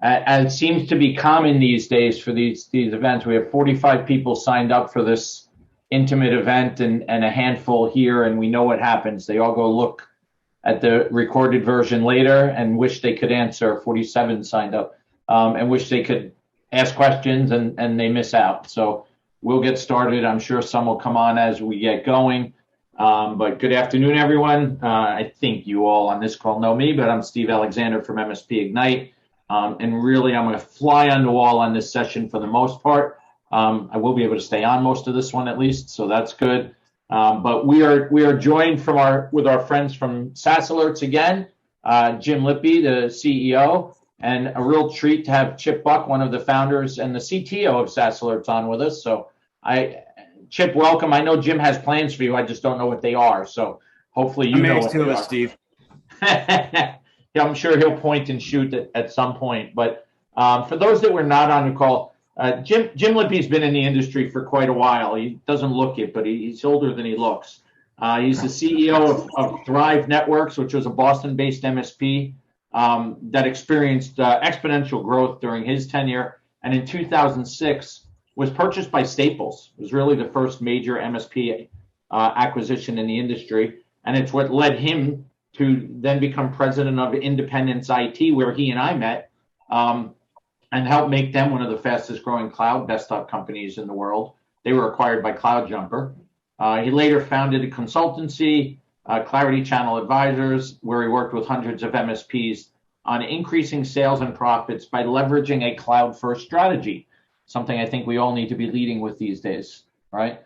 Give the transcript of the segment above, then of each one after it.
It seems to be common these days for these events. We have 45 people signed up for this intimate event and a handful here, and we know what happens. They all go look at the recorded version later and wish they could answer. 47 signed up and wish they could ask questions, and they miss out. So we'll get started. I'm sure some will come on as we get going. But good afternoon, everyone. I think you all on this call know me, but I'm Steve Alexander from MSP-Ignite. And really, I'm going to fly on the wall on this session for the most part. I will be able to stay on most of this one at least, so that's good. But we are joined with our friends from SaaS Alerts again, Jim Lippy, the CEO, and a real treat to have Chip Buck, one of the founders and the CTO of SaaS Alerts, on with us. So Chip, welcome. I know Jim has plans for you. I just don't know what they are. So hopefully you know what they are. Steve. Yeah, I'm sure he'll point and shoot at some point. But for those that were not on the call, Jim Lippy's been in the industry for quite a while. He doesn't look it, but he's older than he looks. He's the CEO of Thrive Networks, which was a Boston-based MSP that experienced exponential growth during his tenure. And in 2006, was purchased by Staples. It was really the first major MSP acquisition in the industry. And it's what led him to then become president of Independence IT, where he and I met, and helped make them one of the fastest growing cloud desktop companies in the world. They were acquired by CloudJumper. He later founded a consultancy, Clarity Channel Advisors, where he worked with hundreds of MSPs on increasing sales and profits by leveraging a cloud-first strategy, something I think we all need to be leading with these days, right?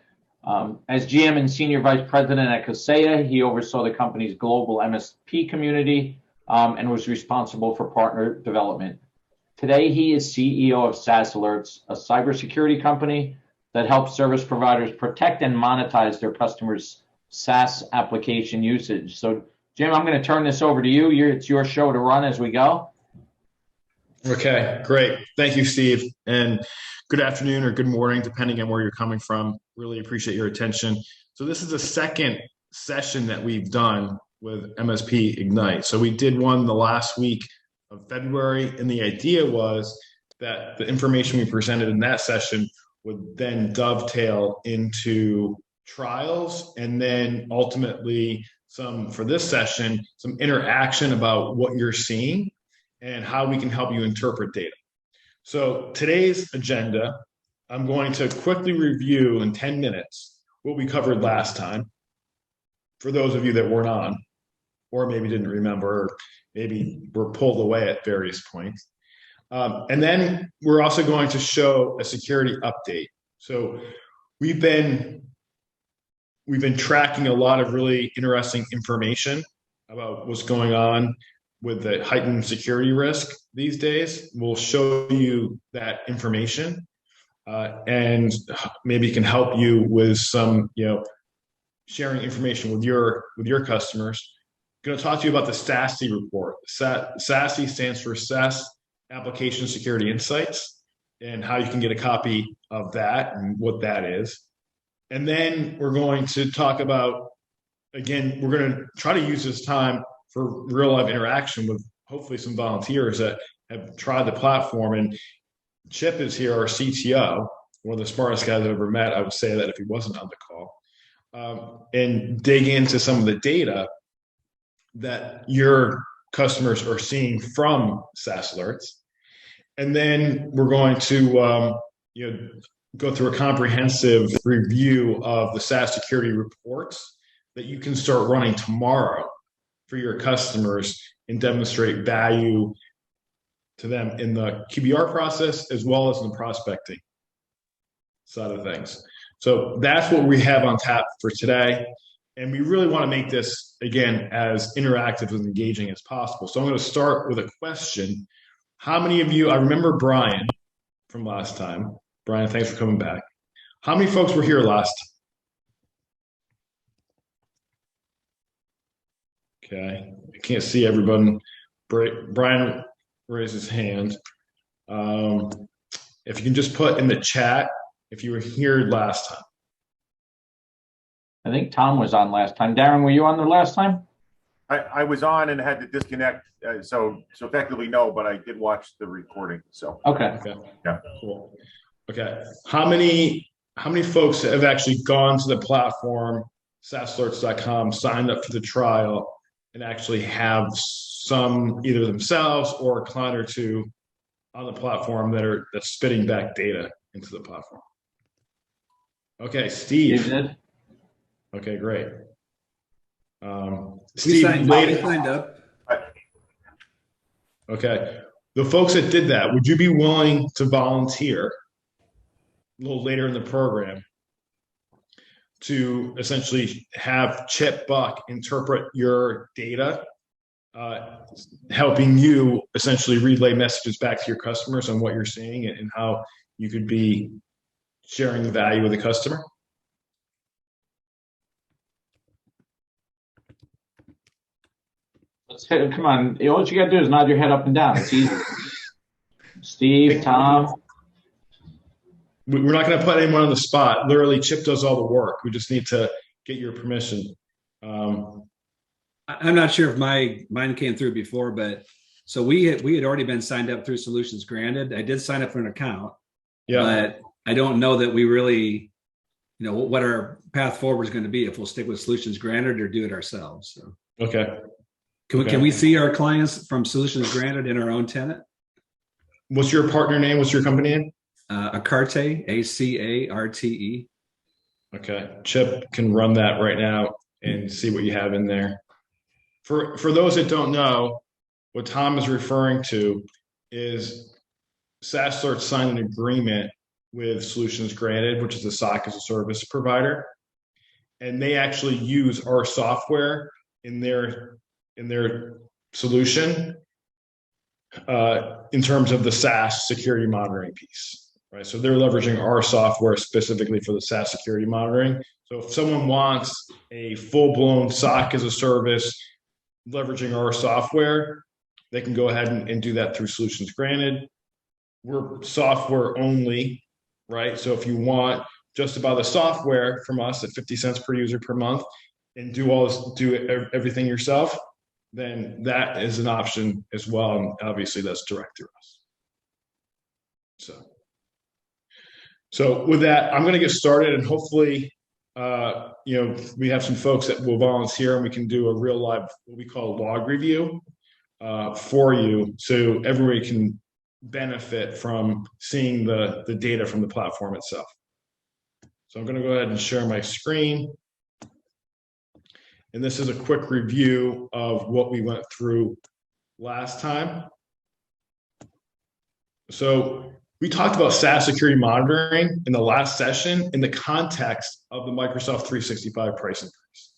As GM and Senior Vice President at Kaseya, he oversaw the company's global MSP community and was responsible for partner development. Today, he is CEO of SaaS Alerts, a cybersecurity company that helps service providers protect and monetize their customers' SaaS application usage. So, Jim, I'm going to turn this over to you. It's your show to run as we go. Okay, great. Thank you, Steve. And good afternoon or good morning, depending on where you're coming from. Really appreciate your attention. So this is the second session that we've done with MSP-Ignite. So we did one the last week of February, and the idea was that the information we presented in that session would then dovetail into trials, and then ultimately for this session, some interaction about what you're seeing and how we can help you interpret data. So today's agenda, I'm going to quickly review in 10 minutes what we covered last time for those of you that weren't on, or maybe didn't remember, or maybe were pulled away at various points. And then we're also going to show a security update. So we've been tracking a lot of really interesting information about what's going on with the heightened security risk these days. We'll show you that information and maybe can help you with some, sharing information with your customers. I'm going to talk to you about the SASE report. SASE stands for SaaS Application Security Insights, and how you can get a copy of that and what that is. And then we're going to talk about, again, we're going to try to use this time for real life interaction with hopefully some volunteers that have tried the platform. And Chip is here, our CTO, one of the smartest guys I've ever met. I would say that if he wasn't on the call, and dig into some of the data that your customers are seeing from SaaS Alerts. And then we're going to go through a comprehensive review of the SaaS security reports that you can start running tomorrow for your customers and demonstrate value to them in the QBR process as well as in the prospecting side of things. So that's what we have on tap for today. And we really want to make this, again, as interactive and engaging as possible. So I'm going to start with a question. How many of you, I remember Brian from last time. Brian, thanks for coming back. How many folks were here last time? Okay, I can't see everyone. Brian raised his hand. If you can just put in the chat if you were here last time. I think Tom was on last time. Darren, were you on the last time? I was on and had to disconnect, so effectively no, but I did watch the recording. So Okay. yeah, Cool. Okay. How many folks have actually gone to the platform, SaaSalerts.com, signed up for the trial, and actually have some either themselves or a client or two on the platform that's spitting back data into the platform? Okay, Steve. Okay, great. Steve, we signed up. Okay. The folks that did that, would you be willing to volunteer a little later in the program to essentially have Chip Buck interpret your data, helping you essentially relay messages back to your customers on what you're seeing and how you could be sharing the value with the customer? Come on. All you got to do is nod your head up and down. It's easy. Steve, Tom. We're not going to put anyone on the spot. Literally, Chip does all the work. We just need to get your permission. I'm not sure if mine came through before, but so we had already been signed up through Solutions Granted. I did sign up for an account, but I don't know that we really, what our path forward is going to be, if we'll stick with Solutions Granted or do it ourselves. So. Okay. Can we see our clients from Solutions Granted in our own tenant? What's your partner name? What's your company name? Acarte, A-C-A-R-T-E. Okay. Chip can run that right now and see what you have in there. For those that don't know, what Tom is referring to is SaaSalerts signed an agreement with Solutions Granted, which is a SOC as a service provider. And they actually use our software in their solution in terms of the SaaS security monitoring piece, right? So they're leveraging our software specifically for the SaaS security monitoring. So if someone wants a full-blown SOC as a service leveraging our software, they can go ahead and do that through Solutions Granted. We're software only, right? So if you want just to buy the software from us at 50 cents per user per month and do everything yourself, then that is an option as well. And obviously that's direct through us. So with that, I'm going to get started, and hopefully, we have some folks that will volunteer and we can do a real live, what we call a log review for you. So everybody can benefit from seeing the data from the platform itself. So I'm going to go ahead and share my screen. And this is a quick review of what we went through last time. So we talked about SaaS security monitoring in the last session in the context of the Microsoft 365 price increase.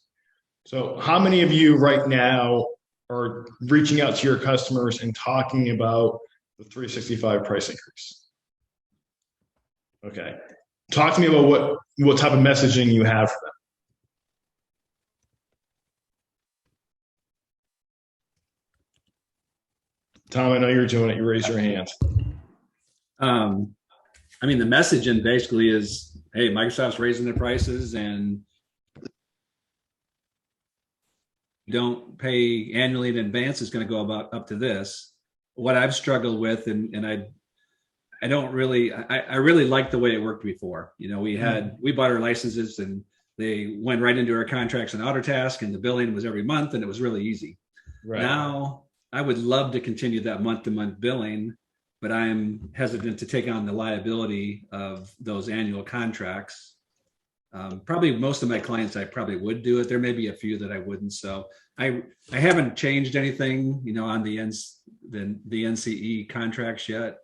So how many of you right now are reaching out to your customers and talking about the 365 price increase? Okay. Talk to me about what type of messaging you have for them. Tom, I know you're doing it. You raise your hand. The messaging basically is, hey, Microsoft's raising their prices and don't pay annually in advance. It's going to go up to this. What I've struggled with, and I don't really, I really liked the way it worked before. We bought our licenses and they went right into our contracts and Autotask, and the billing was every month, and it was really easy. Right. Now, I would love to continue that month-to-month billing, but I'm hesitant to take on the liability of those annual contracts. Probably most of my clients, I probably would do it. There may be a few that I wouldn't. So I haven't changed anything, on the NCE contracts yet,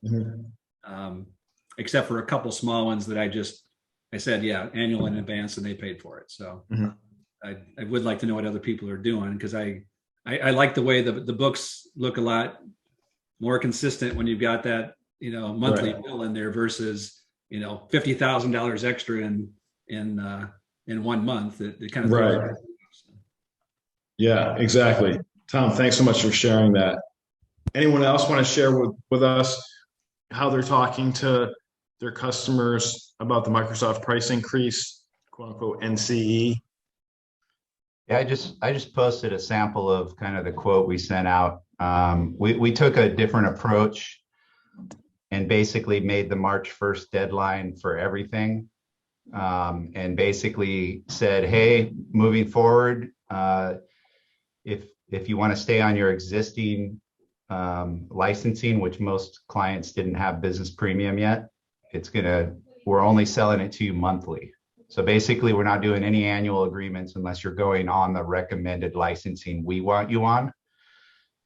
except for a couple small ones that I said, yeah, annual in advance, and they paid for it. So I would like to know what other people are doing, because I like the way the books look a lot more consistent when you've got that, monthly bill in there versus, $50,000 extra in 1 month. It kind of right. Yeah, exactly. Tom, thanks so much for sharing that. Anyone else want to share with us how they're talking to their customers about the Microsoft price increase, quote unquote NCE? Yeah, I just posted a sample of kind of the quote we sent out. We took a different approach and basically made the March 1st deadline for everything. And basically said, hey, moving forward, if you want to stay on your existing licensing, which most clients didn't have business premium yet, we're only selling it to you monthly. So basically, we're not doing any annual agreements unless you're going on the recommended licensing we want you on.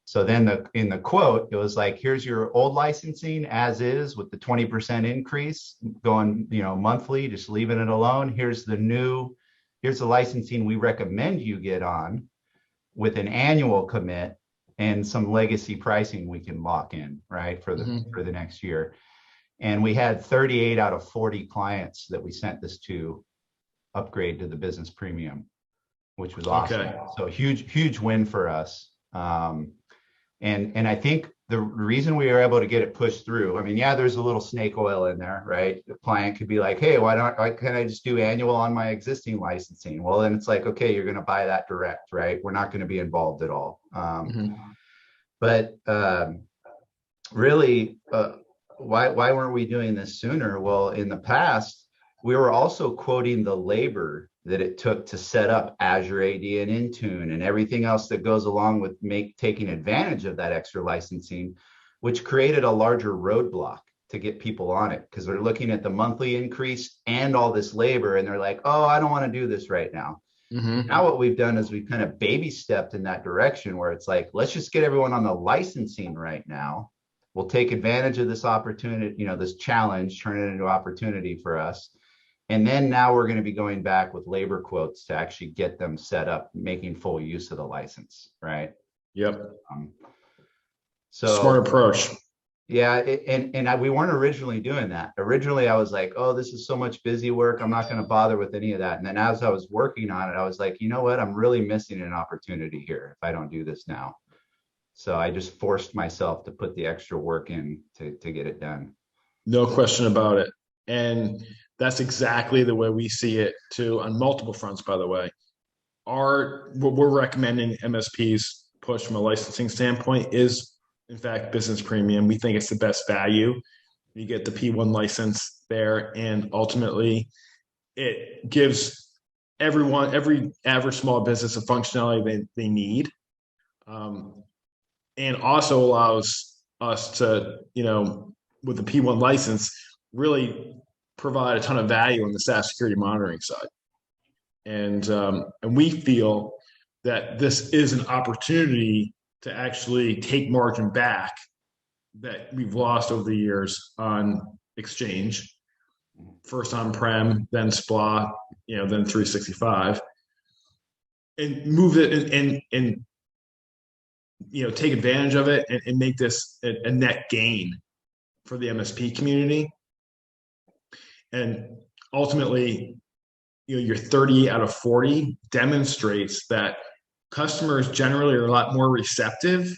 So then in the quote, it was like, here's your old licensing as is with the 20% increase going, monthly, just leaving it alone. Here's the licensing we recommend you get on with an annual commit and some legacy pricing we can lock in, right, for the next year. And we had 38 out of 40 clients that we sent this to upgrade to the business premium, which was awesome. Okay. So huge win for us. And I think the reason we were able to get it pushed through, I mean, yeah, there's a little snake oil in there, right? The client could be like, hey, why can't I just do annual on my existing licensing? Well, then it's like, okay, you're going to buy that direct, right? We're not going to be involved at all. But really, why weren't we doing this sooner? Well, in the past, we were also quoting the labor that it took to set up Azure AD and Intune and everything else that goes along with taking advantage of that extra licensing, which created a larger roadblock to get people on it because they're looking at the monthly increase and all this labor and they're like, oh, I don't want to do this right now. Now what we've done is we've kind of baby stepped in that direction where it's like, let's just get everyone on the licensing right now. We'll take advantage of this opportunity, this challenge, turn it into opportunity for us. And then now we're going to be going back with labor quotes to actually get them set up, making full use of the license, right? Yep. So smart approach. Yeah, we weren't originally doing that. Originally, I was like, oh, this is so much busy work. I'm not going to bother with any of that. And then as I was working on it, I was like, you know what? I'm really missing an opportunity here if I don't do this now. So I just forced myself to put the extra work in to get it done. No question about it. And that's exactly the way we see it too, on multiple fronts, by the way. What we're recommending MSPs push from a licensing standpoint is, in fact, business premium. We think it's the best value. You get the P1 license there, and ultimately it gives every average small business, the functionality they need. And also allows us to, with the P1 license, really provide a ton of value on the SaaS security monitoring side. And we feel that this is an opportunity to actually take margin back that we've lost over the years on Exchange, first on-prem, then SPLA, then 365, and move it and take advantage of it and make this a net gain for the MSP community. And ultimately, your 30 out of 40 demonstrates that customers generally are a lot more receptive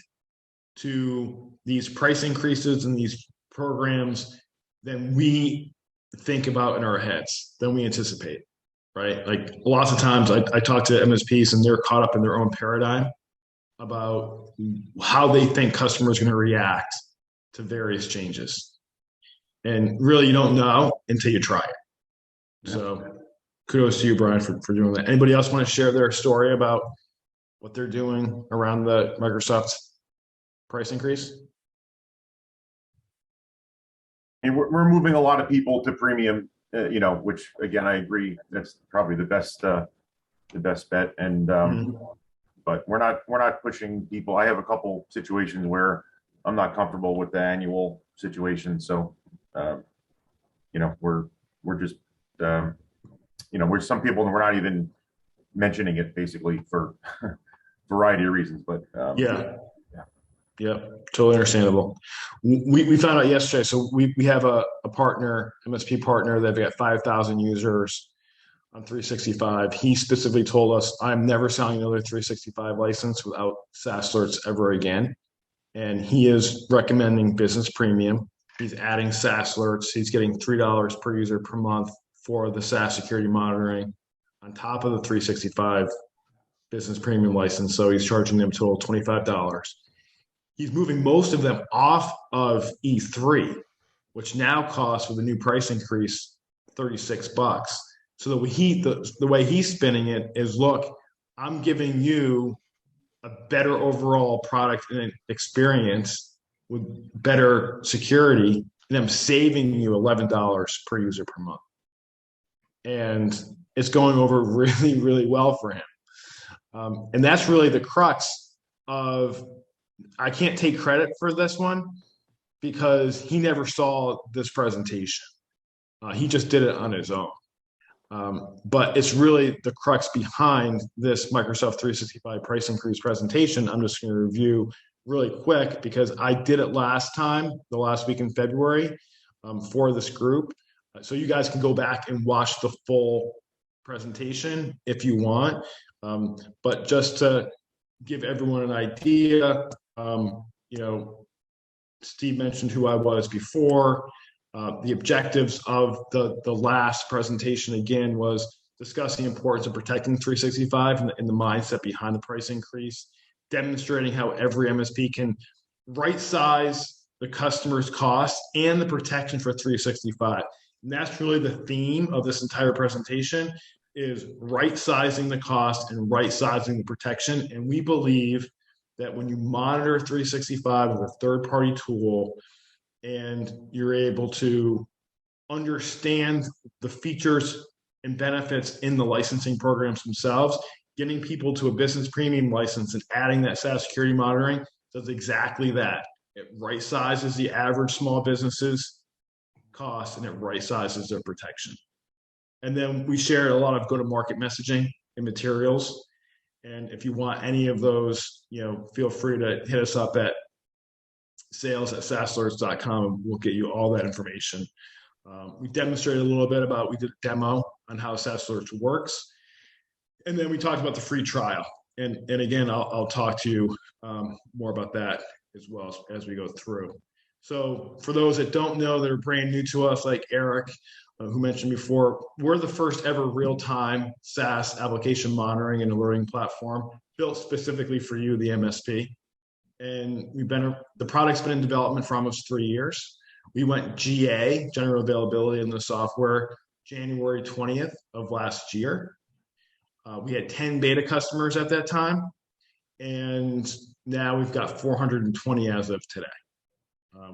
to these price increases and these programs than we think about in our heads, than we anticipate, right? Like lots of times I talk to MSPs and they're caught up in their own paradigm about how they think customers are going to react to various changes. And really, you don't know until you try it. So kudos to you, Brian, for doing that. Anybody else want to share their story about what they're doing around the Microsoft price increase? And we're moving a lot of people to premium, which again, I agree, that's probably the best bet. And but we're not pushing people. I have a couple situations where I'm not comfortable with the annual situation. So, we're just, we're some people and we're not even mentioning it basically for a variety of reasons, but yeah, totally understandable. We found out yesterday. So we have a partner, MSP partner, they've got 5,000 users on 365. He specifically told us, I'm never selling another 365 license without SaaS alerts ever again. And he is recommending business premium. He's adding SaaS alerts. He's getting $3 per user per month for the SaaS security monitoring on top of the 365 business premium license. So he's charging them total $25. He's moving most of them off of E3, which now costs with the new price increase $36. So the way he's spinning it is, look, I'm giving you a better overall product and experience with better security, and I'm saving you $11 per user per month. And it's going over really, really well for him. And that's really the crux of, I can't take credit for this one because he never saw this presentation. He just did it on his own. But it's really the crux behind this Microsoft 365 price increase presentation. I'm just going to review really quick because I did it the last week in February for this group. So you guys can go back and watch the full presentation if you want. But just to give everyone an idea, Steve mentioned who I was before. The objectives of the last presentation, again, was discussing the importance of protecting 365 and the mindset behind the price increase, demonstrating how every MSP can right-size the customer's cost and the protection for 365. And that's really the theme of this entire presentation, is right-sizing the cost and right-sizing the protection. And we believe that when you monitor 365 with a third-party tool and you're able to understand the features and benefits in the licensing programs themselves, getting people to a business premium license and adding that SaaS security monitoring does exactly that. It right-sizes the average small business's cost and it right-sizes their protection. And then we shared a lot of go-to-market messaging and materials. And if you want any of those, feel free to hit us up at sales@saasalerts.com and we'll get you all that information. We demonstrated a little bit we did a demo on how SaaS Alerts works. And then we talked about the free trial. And again, I'll talk to you more about that as well as we go through. So for those that don't know, that are brand new to us, like Eric, who mentioned before, we're the first ever real-time SaaS application monitoring and alerting platform built specifically for you, the MSP. And the product's been in development for almost 3 years. We went GA, general availability in the software, January 20th of last year. We had 10 beta customers at that time, and now we've got 420 as of today.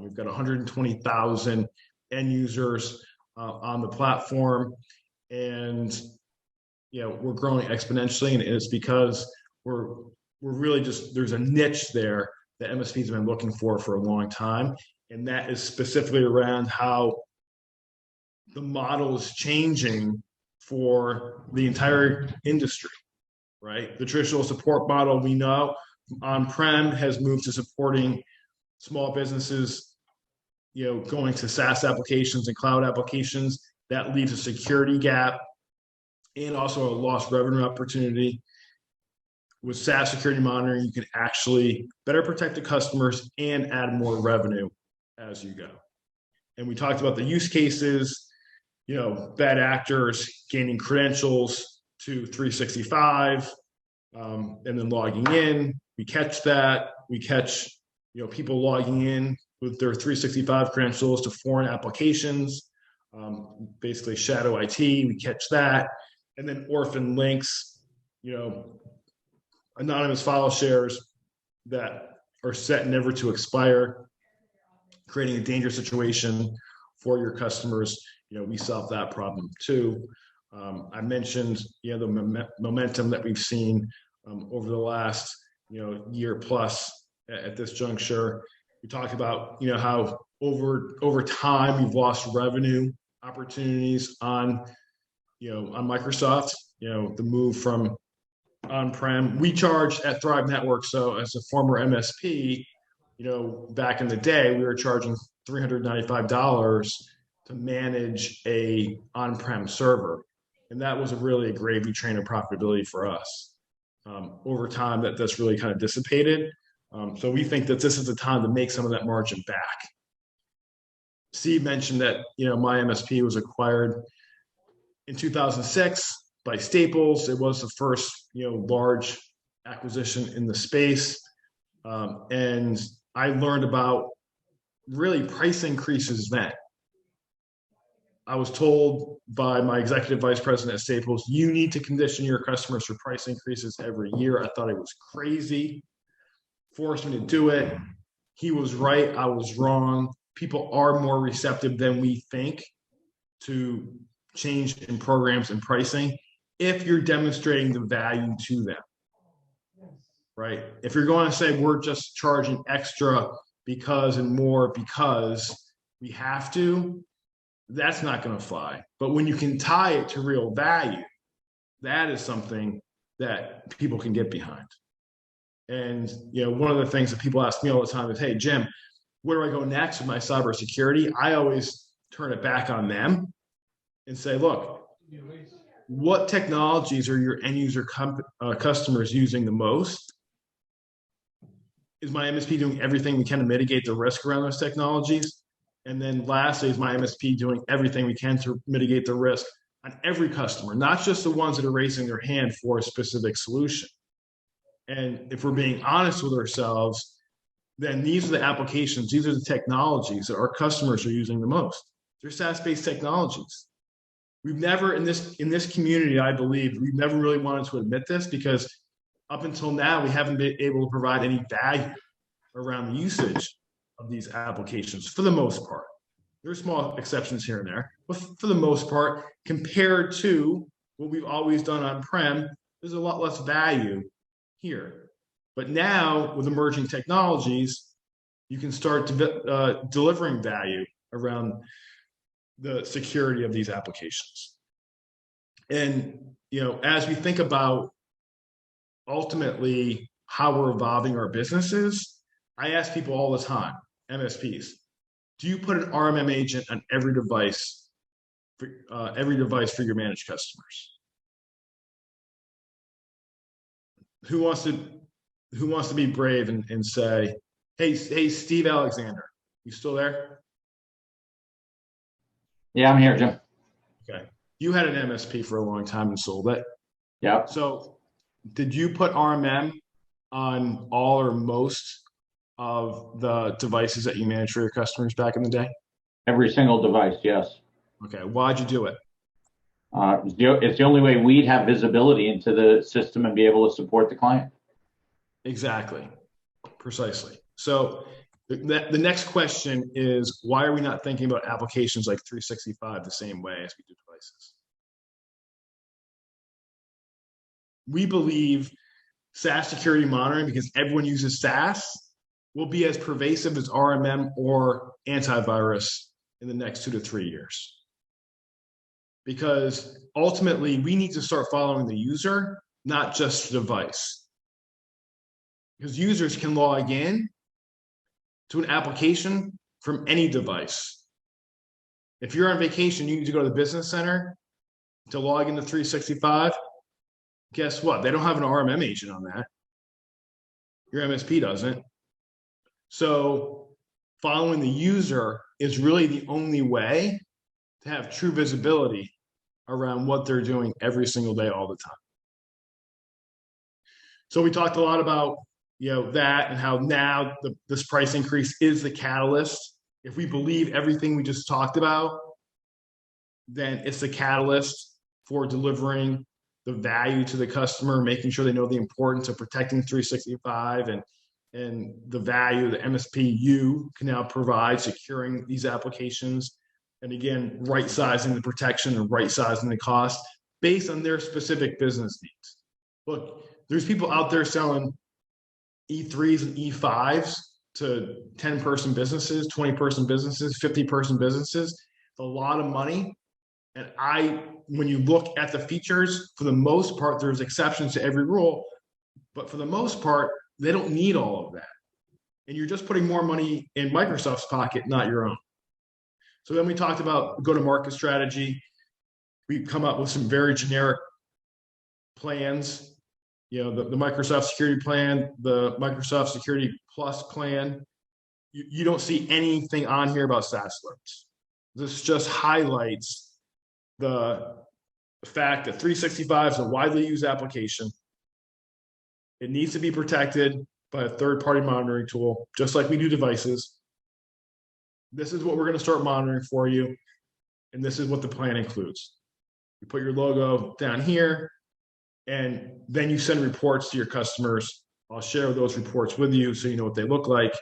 We've got 120,000 end users on the platform, and we're growing exponentially, and it's because we're really there's a niche there that MSPs have been looking for a long time, and that is specifically around how the model is changing for the entire industry, right? The traditional support model, we know on-prem has moved to supporting small businesses, going to SaaS applications and cloud applications. That leaves a security gap and also a lost revenue opportunity. With SaaS security monitoring, you can actually better protect the customers and add more revenue as you go. And we talked about the use cases, bad actors gaining credentials to 365 and then logging in. We catch that. We catch people logging in with their 365 credentials to foreign applications, basically shadow IT. We catch that. And then orphan links, anonymous file shares that are set never to expire, creating a dangerous situation for your customers. We solve that problem too. I mentioned, the momentum that we've seen over the last, year plus at this juncture. We talked about, how over time you've lost revenue opportunities on Microsoft. The move from on-prem. We charge at Thrive Network. So as a former MSP, back in the day, we were charging $395 to manage a on-prem server. And that was really a gravy train of profitability for us. Over time, that's really kind of dissipated. So we think that this is the time to make some of that margin back. Steve mentioned that, my MSP was acquired in 2006 by Staples. It was the first, large acquisition in the space. And I learned about really price increases then. I was told by my executive vice president at Staples, you need to condition your customers for price increases every year. I thought it was crazy. Forced me to do it. He was right. I was wrong. People are more receptive than we think to change in programs and pricing if you're demonstrating the value to them, right? If you're going to say we're just charging extra because and more because we have to, that's not going to fly. But when you can tie it to real value, that is something that people can get behind. And, one of the things that people ask me all the time is, hey, Jim, where do I go next with my cybersecurity? I always turn it back on them and say, look, what technologies are your end user customers using the most? Is my MSP doing everything we can to mitigate the risk around those technologies? And then lastly, is my MSP doing everything we can to mitigate the risk on every customer, not just the ones that are raising their hand for a specific solution? And if we're being honest with ourselves, then these are the applications, these are the technologies that our customers are using the most. They're SaaS-based technologies. We've never, in this community, I believe, we've never really wanted to admit this because up until now, we haven't been able to provide any value around the usage of these applications for the most part. There are small exceptions here and there, but for the most part, compared to what we've always done on-prem, there's a lot less value here. But now with emerging technologies, you can start delivering value around the security of these applications. And, as we think about ultimately how we're evolving our businesses, I ask people all the time, MSPs, do you put an RMM agent on every device for your managed customers? Who wants to be brave and say, hey, Steve Alexander, you still there? Yeah, I'm here, Jim. Okay. You had an MSP for a long time and sold it. Yeah. So did you put RMM on all or most of the devices that you managed for your customers back in the day? Every single device, yes. Okay. Why'd you do it? It's the only way we'd have visibility into the system and be able to support the client. Exactly. Precisely. So the next question is, why are we not thinking about applications like 365 the same way as we do devices? We believe SaaS security monitoring, because everyone uses SaaS, will be as pervasive as RMM or antivirus in the next 2 to 3 years. Because ultimately, we need to start following the user, not just the device. Because users can log in to an application from any device. If you're on vacation, you need to go to the business center to log into 365. Guess what? They don't have an RMM agent on that. Your MSP doesn't. So following the user is really the only way to have true visibility around what they're doing every single day, all the time. So we talked a lot about that and how now this price increase is the catalyst. If we believe everything we just talked about, then it's the catalyst for delivering the value to the customer, making sure they know the importance of protecting 365 and the value that MSP-U can now provide securing these applications. And again, right-sizing the protection and right-sizing the cost based on their specific business needs. Look, there's people out there selling E3s and E5s to 10-person businesses, 20-person businesses, 50-person businesses. It's a lot of money. And when you look at the features, for the most part, there's exceptions to every rule, but for the most part, they don't need all of that. And you're just putting more money in Microsoft's pocket, not your own. So then we talked about go-to-market strategy. We come up with some very generic plans. The Microsoft Security Plan, the Microsoft Security Plus plan. You don't see anything on here about SaaS alerts. This just highlights the the fact that 365 is a widely used application. It needs to be protected by a third-party monitoring tool, just like we do devices. This is what we're going to start monitoring for you, and this is what the plan includes. You put your logo down here, and then you send reports to your customers. I'll share those reports with you so you know what they look like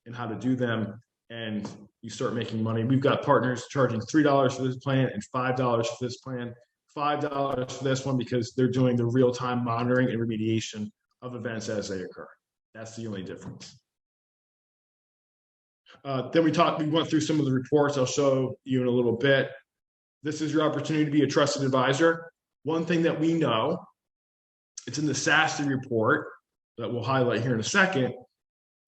and how to do them, and you start making money. We've got partners charging $3 for this plan and $5 for this plan. $5 for this one because they're doing the real-time monitoring and remediation of events as they occur. That's the only difference. Then we went through some of the reports. I'll show you in a little bit. This is your opportunity to be a trusted advisor. One thing that we know, it's in the SaaS report that we'll highlight here in a second.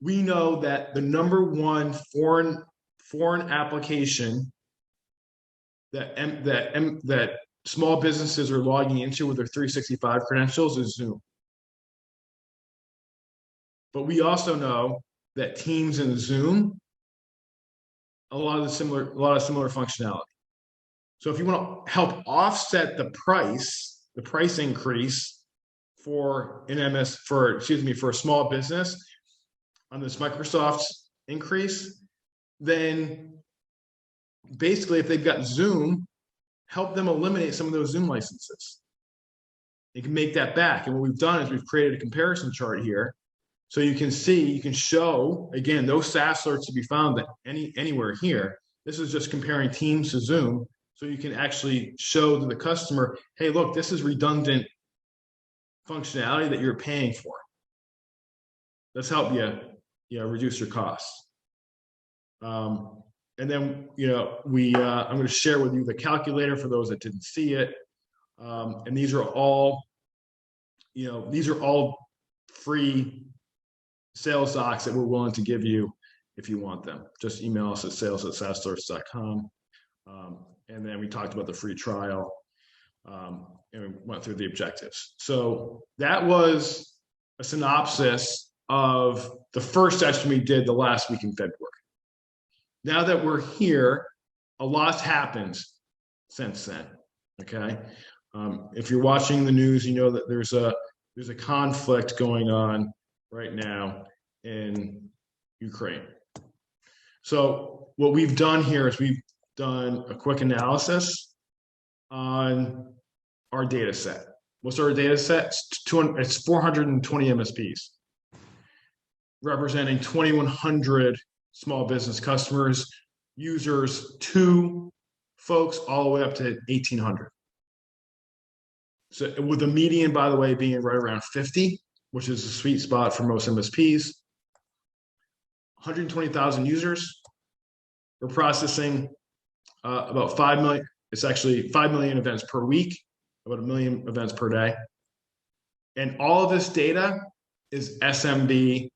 We know that the number one foreign application that small businesses are logging into with their 365 credentials is Zoom. But we also know that Teams and Zoom, a lot of similar functionality. So if you want to help offset the price increase for a small business on this Microsoft increase, then basically if they've got Zoom, help them eliminate some of those Zoom licenses. You can make that back. And what we've done is we've created a comparison chart here. So you can see, you can show, again, those SaaS alerts to be found anywhere here. This is just comparing Teams to Zoom. So you can actually show to the customer, hey, look, this is redundant functionality that you're paying for. Let's help you, reduce your costs. And then, I'm going to share with you the calculator for those that didn't see it. And these are all free sales docs that we're willing to give you if you want them. Just email us at sales@saasalerts.com. And then we talked about the free trial, and we went through the objectives. So that was a synopsis of the first session we did the last week in February. Now that we're here, a lot's happened since then. Okay, if you're watching the news, you know that there's a conflict going on right now in Ukraine. So what we've done here is we've done a quick analysis on our data set. What's our data set? It's 420 MSPs, representing 2,100 small business customers, users, 2 folks, all the way up to 1,800. So with the median, by the way, being right around 50, which is a sweet spot for most MSPs. 120,000 users. We're processing about 5 million. It's actually 5 million events per week, about 1 million events per day. And all of this data is SMB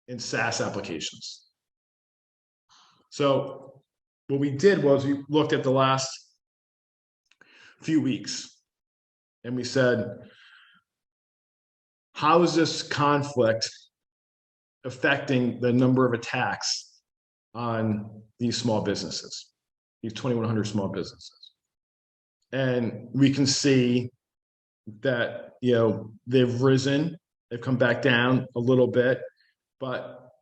in SaaS applications. So what we did was we looked at the last few weeks and we said, how is this conflict affecting the number of attacks on these small businesses, these 2,100 small businesses? And we can see that, they've risen, they've come back down a little bit, but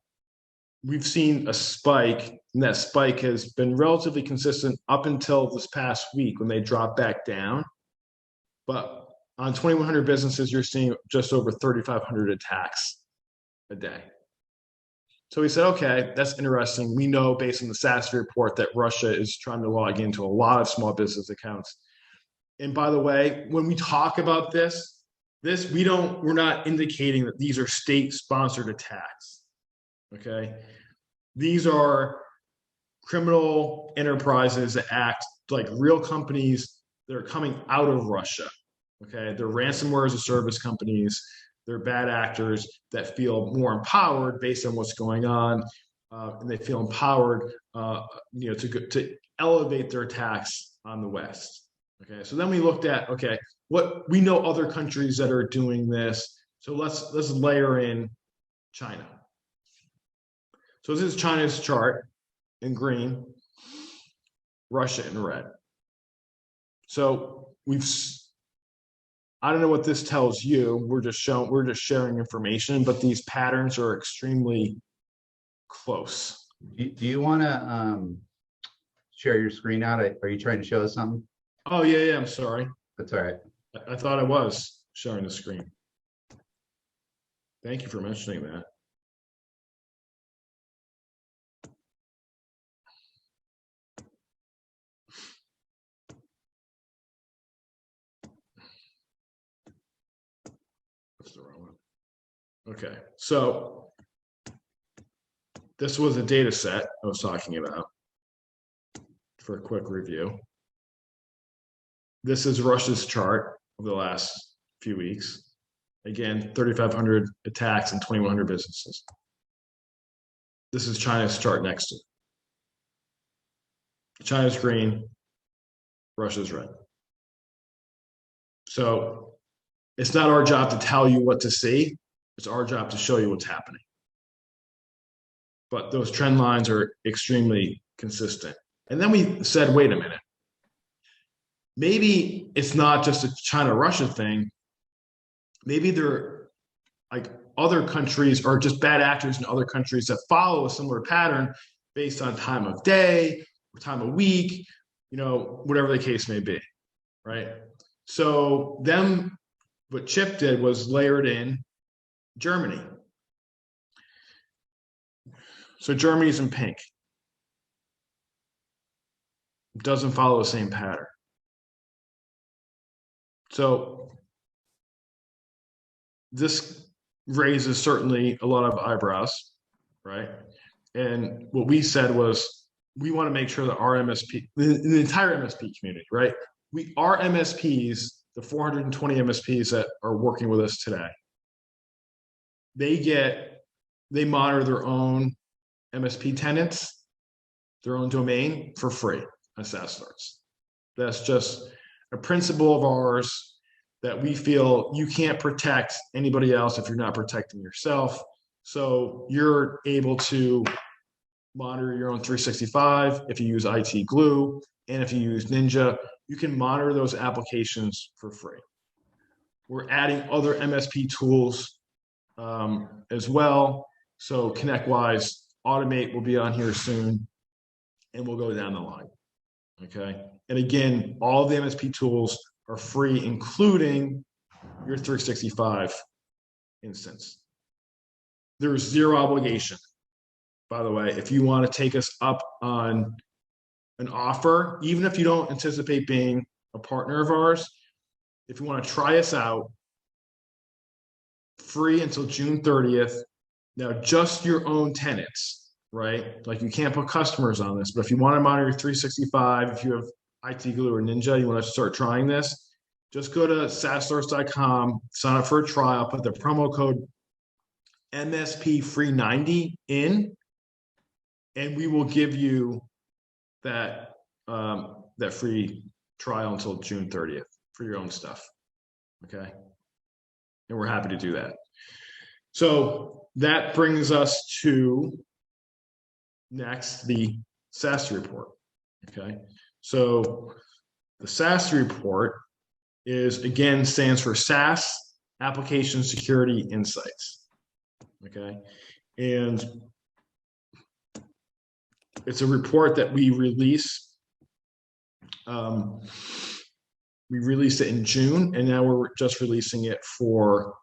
we've seen a spike, and that spike has been relatively consistent up until this past week when they dropped back down. But on 2,100 businesses, you're seeing just over 3,500 attacks a day. So we said, okay, that's interesting. We know based on the SaaS report that Russia is trying to log into a lot of small business accounts. And by the way, when we talk about this, we're not indicating that these are state-sponsored attacks. Okay, these are criminal enterprises that act like real companies that are coming out of Russia. Okay, they're ransomware as a service companies. They're bad actors that feel more empowered based on what's going on, and they feel empowered, to elevate their attacks on the West. Okay, so then we looked at, okay, what we know other countries that are doing this. So let's layer in China. So this is China's chart in green, Russia in red. So I don't know what this tells you. We're just sharing information, but these patterns are extremely close. Do you want to share your screen out? Are you trying to show us something? Oh, yeah, I'm sorry. That's all right. I thought I was sharing the screen. Thank you for mentioning that. That's the wrong one. Okay, so this was a data set I was talking about for a quick review. This is Russia's chart of the last few weeks. Again, 3,500 attacks and 2,100 businesses. This is China's chart next to it. China's green, Russia's red. So it's not our job to tell you what to see. It's our job to show you what's happening. But those trend lines are extremely consistent. And then we said, wait a minute. Maybe it's not just a China-Russia thing. Maybe there are like other countries or just bad actors in other countries that follow a similar pattern based on time of day or time of week, whatever the case may be, right? So then what Chip did was layered in Germany. So Germany's in pink. It doesn't follow the same pattern. So this raises certainly a lot of eyebrows, right? And what we said was we want to make sure that our MSP, the entire MSP community, right? Our MSPs, the 420 MSPs that are working with us today, they monitor their own MSP tenants, their own domain for free on SaaS Starts. That's just a principle of ours that we feel you can't protect anybody else if you're not protecting yourself. So you're able to monitor your own 365 if you use IT Glue, and if you use Ninja, you can monitor those applications for free. We're adding other MSP tools as well. So ConnectWise, Automate will be on here soon, and we'll go down the line. Okay. And again, all the MSP tools are free, including your 365 instance. There's zero obligation, by the way. If you want to take us up on an offer, even if you don't anticipate being a partner of ours, if you want to try us out, free until June 30th. Now, just your own tenants, right? Like you can't put customers on this, but if you want to monitor your 365, if you have IT Glue or Ninja, you want to start trying this, just go to SaaSSource.com, sign up for a trial, put the promo code MSP free 90 in, and we will give you that free trial until June 30th for your own stuff. Okay. And we're happy to do that. So that brings us to next, the SaaS report. Okay. So the SaaS report stands for SaaS Application Security Insights. Okay. And it's a report that we release. We released it in June, and now we're just releasing it for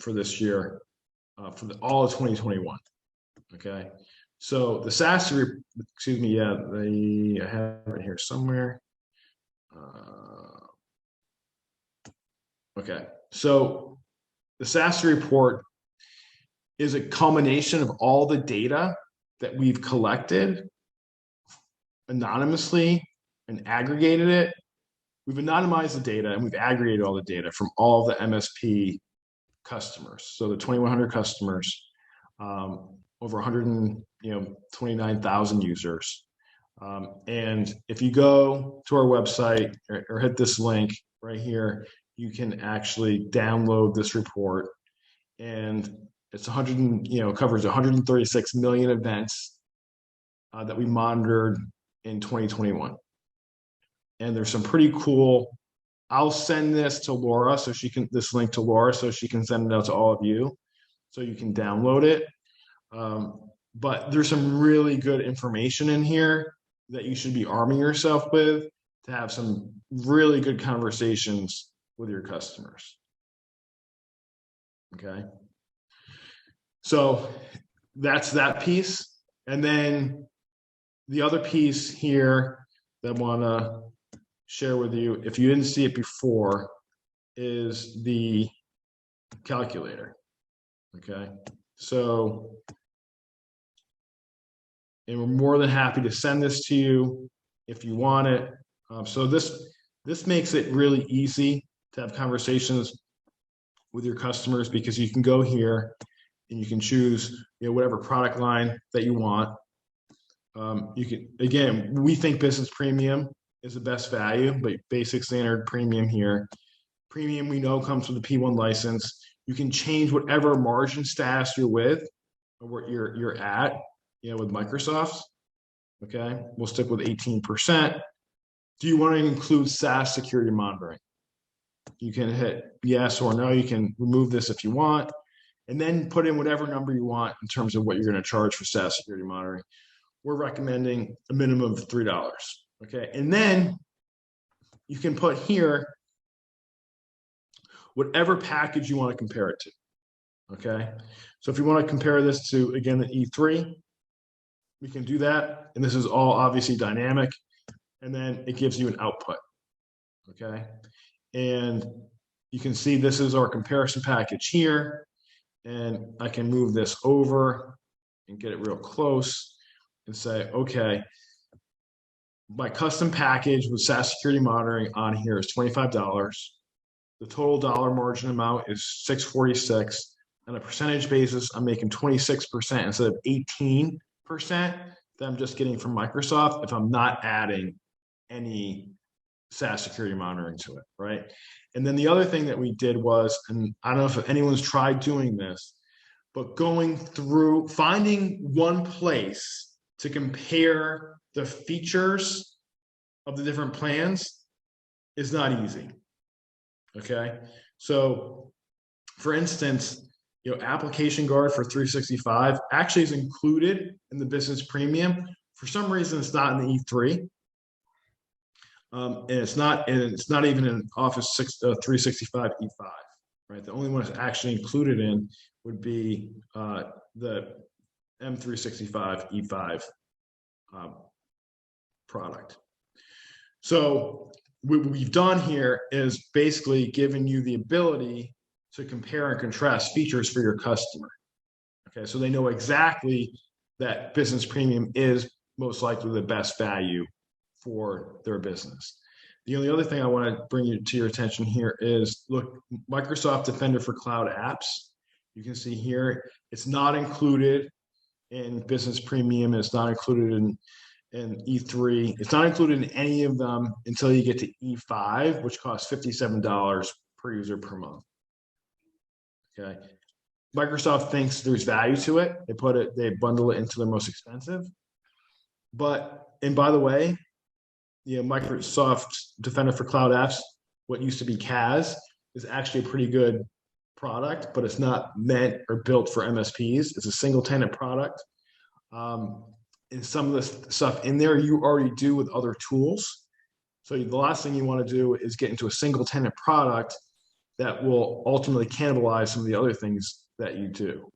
this year, for all of 2021. Okay, so the SaaS, I have it here somewhere. Okay, so the SaaS report is a culmination of all the data that we've collected anonymously and aggregated it. We've anonymized the data and we've aggregated all the data from all the MSP customers. So the 2,100 customers, over 129,000 users. And if you go to our website or hit this link right here, you can actually download this report, and it's covers 136 million events that we monitored in 2021. And there's some pretty cool I'll send this to Laura this link to Laura so she can send it out to all of you so you can download it. But there's some really good information in here that you should be arming yourself with to have some really good conversations with your customers. Okay. So that's that piece. And then the other piece here that I want to share with you, if you didn't see it before, is the calculator. Okay. So, and we're more than happy to send this to you if you want it. So this makes it really easy to have conversations with your customers, because you can go here and you can choose, whatever product line that you want. You can, again, we think business premium is the best value, but basic, standard, premium here. Premium, we know, comes with the P1 license. You can change whatever margin status you're with or what you're at, with Microsoft. Okay, we'll stick with 18%. Do you want to include SaaS security monitoring? You can hit yes or no. You can remove this if you want, and then put in whatever number you want in terms of what you're going to charge for SaaS security monitoring. We're recommending a minimum of $3. Okay, and then you can put here whatever package you want to compare it to. Okay, so if you want to compare this to, again, the E3, we can do that, and this is all obviously dynamic, and then it gives you an output. Okay, and you can see this is our comparison package here, and I can move this over and get it real close and say, okay, my custom package with SaaS security monitoring on here is $25. The total dollar margin amount is $646. On a percentage basis, I'm making 26% instead of 18% that I'm just getting from Microsoft if I'm not adding any SaaS security monitoring to it, right? And then the other thing that we did was, and I don't know if anyone's tried doing this, but going through, finding one place to compare the features of the different plans is not easy. Okay, so for instance, Application Guard for 365 actually is included in the business premium. For some reason, it's not in the E3, and it's not even in Office 365 E5. Right, the only one that's actually included in would be the M365 E5 product. So what we've done here is basically giving you the ability to compare and contrast features for your customer. Okay, so they know exactly that business premium is most likely the best value for their business. The only other thing I want to bring to your attention here is, look, Microsoft Defender for Cloud Apps. You can see here, it's not included in business premium. It's not included in E3. It's not included in any of them until you get to E5, which costs $57 per user per month. Okay, Microsoft thinks there's value to it. They bundle it into their most expensive. And by the way, Microsoft Defender for Cloud Apps, what used to be CAS, is actually a pretty good product, but it's not meant or built for MSPs. It's a single tenant product. And some of the stuff in there you already do with other tools. So the last thing you want to do is get into a single tenant product that will ultimately cannibalize some of the other things that you do.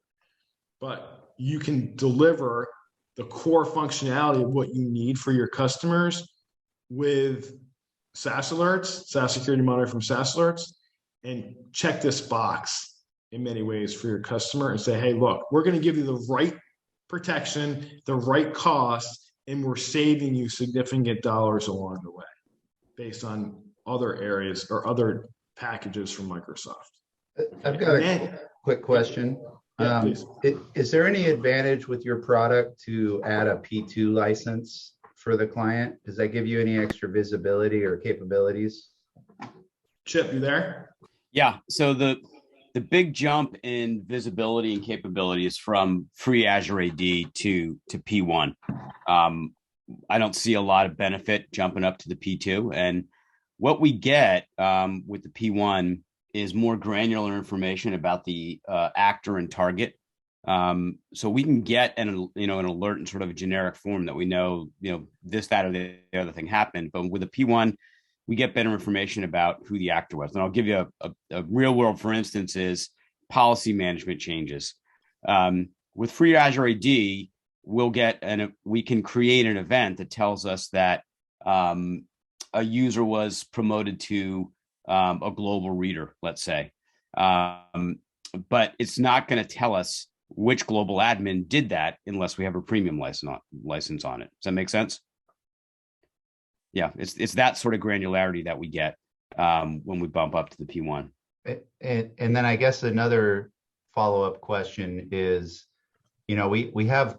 But you can deliver the core functionality of what you need for your customers with SaaS alerts, SaaS security monitoring from SaaS alerts, and check this box in many ways for your customer and say, hey, look, we're going to give you the right protection, the right cost, and we're saving you significant dollars along the way based on other areas or other packages from Microsoft. I've got a quick question. Yeah, please. Is there any advantage with your product to add a P2 license for the client? Does that give you any extra visibility or capabilities? Chip, you there? Yeah. So the big jump in visibility and capabilities from free Azure AD to P1. I don't see a lot of benefit jumping up to the P2. And What we get with the P1 is more granular information about the actor and target. So we can get an alert in sort of a generic form that we know, this, that, or the other thing happened. But with the P1, we get better information about who the actor was. And I'll give you a real world, for instance, is policy management changes. With Free Azure AD, we can create an event that tells us that a user was promoted to a global reader, let's say. But it's not going to tell us which global admin did that unless we have a premium license on it. Does that make sense? Yeah, it's that sort of granularity that we get when we bump up to the P1. And then I guess another follow-up question is, we have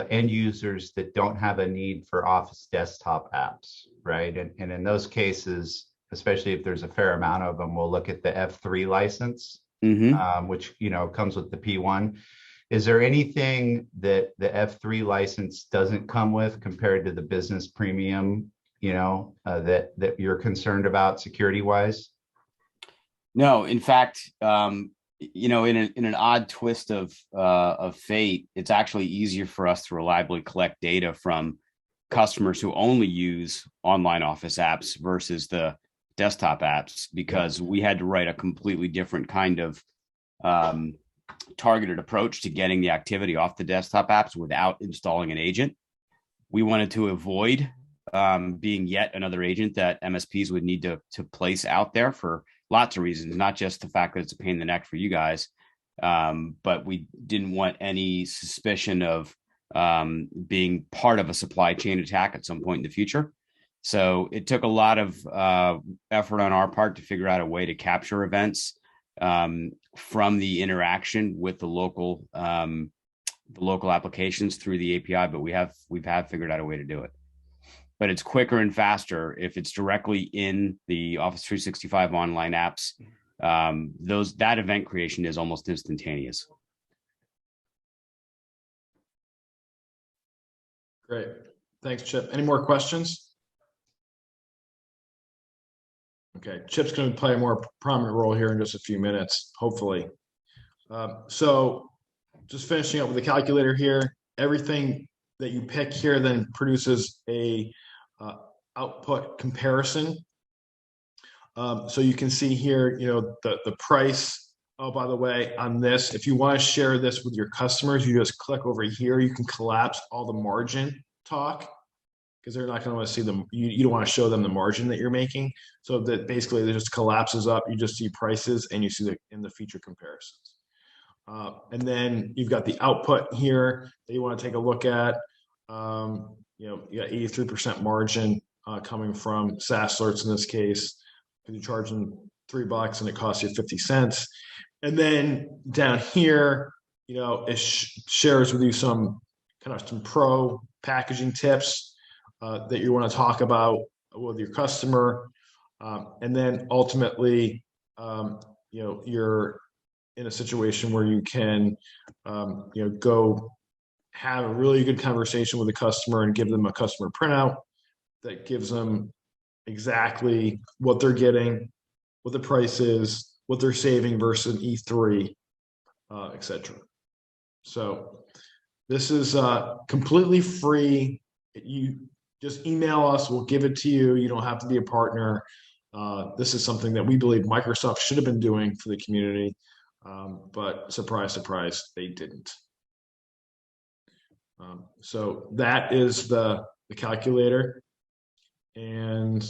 end users that don't have a need for Office desktop apps, right? And in those cases, especially if there's a fair amount of them, we'll look at the F3 license, which, comes with the P1. Is there anything that the F3 license doesn't come with compared to the business premium, that you're concerned about security-wise? No, in fact, in an odd twist of fate, it's actually easier for us to reliably collect data from customers who only use online Office apps versus the desktop apps, because we had to write a completely different kind of targeted approach to getting the activity off the desktop apps without installing an agent. We wanted to avoid being yet another agent that MSPs would need to place out there for lots of reasons, not just the fact that it's a pain in the neck for you guys, but we didn't want any suspicion of being part of a supply chain attack at some point in the future. So it took a lot of effort on our part to figure out a way to capture events from the interaction with the local applications through the API, but we've figured out a way to do it. But it's quicker and faster if it's directly in the Office 365 online apps. That event creation is almost instantaneous. Great. Thanks, Chip. Any more questions? Okay, Chip's going to play a more prominent role here in just a few minutes, hopefully. So just finishing up with the calculator here, everything that you pick here then produces a output comparison. So you can see here, the price. Oh, by the way, on this, if you want to share this with your customers, you just click over here. You can collapse all the margin talk because they're not going to want to see them. You don't want to show them the margin that you're making. So that basically it just collapses up. You just see prices and you see in the feature comparisons. And then you've got the output here that you want to take a look at. You got 83% margin coming from SaaS alerts in this case, because you're charging $3 and it costs you 50 cents. And then down here, it shares with you some pro packaging tips that you want to talk about with your customer. And then ultimately, you're in a situation where you can, go have a really good conversation with the customer and give them a customer printout that gives them exactly what they're getting, what the price is, what they're saving versus an E3, etc. So this is completely free. You just email us, we'll give it to you. You don't have to be a partner. This is something that we believe Microsoft should have been doing for the community, but surprise, surprise, they didn't. So that is the calculator. And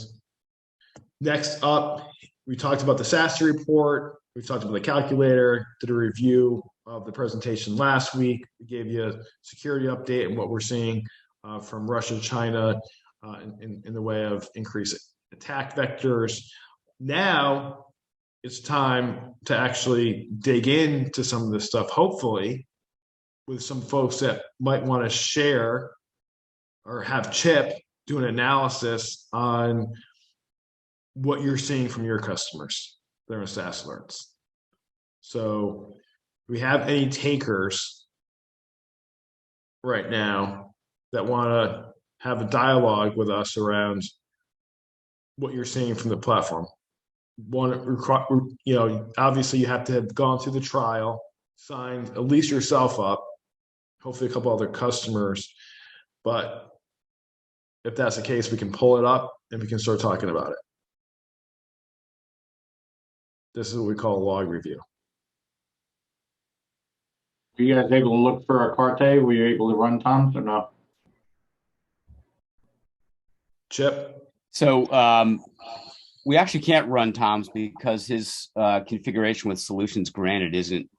next up, we talked about the SaaS report. We talked about the calculator, did a review of the presentation last week. We gave you a security update and what we're seeing from Russia, China, in the way of increased attack vectors. Now it's time to actually dig into some of this stuff, hopefully, with some folks that might want to share or have Chip do an analysis on what you're seeing from your customers that are in SaaS alerts. So do we have any takers right now that want to have a dialogue with us around what you're seeing from the platform. Obviously you have to have gone through the trial, signed at least yourself up, hopefully a couple other customers. But if that's the case, we can pull it up and we can start talking about it. This is what we call a log review. Were you guys able to look for a carte? Were you able to run Tom's or not? Chip? So we actually can't run Tom's because his configuration with solutions granted isn't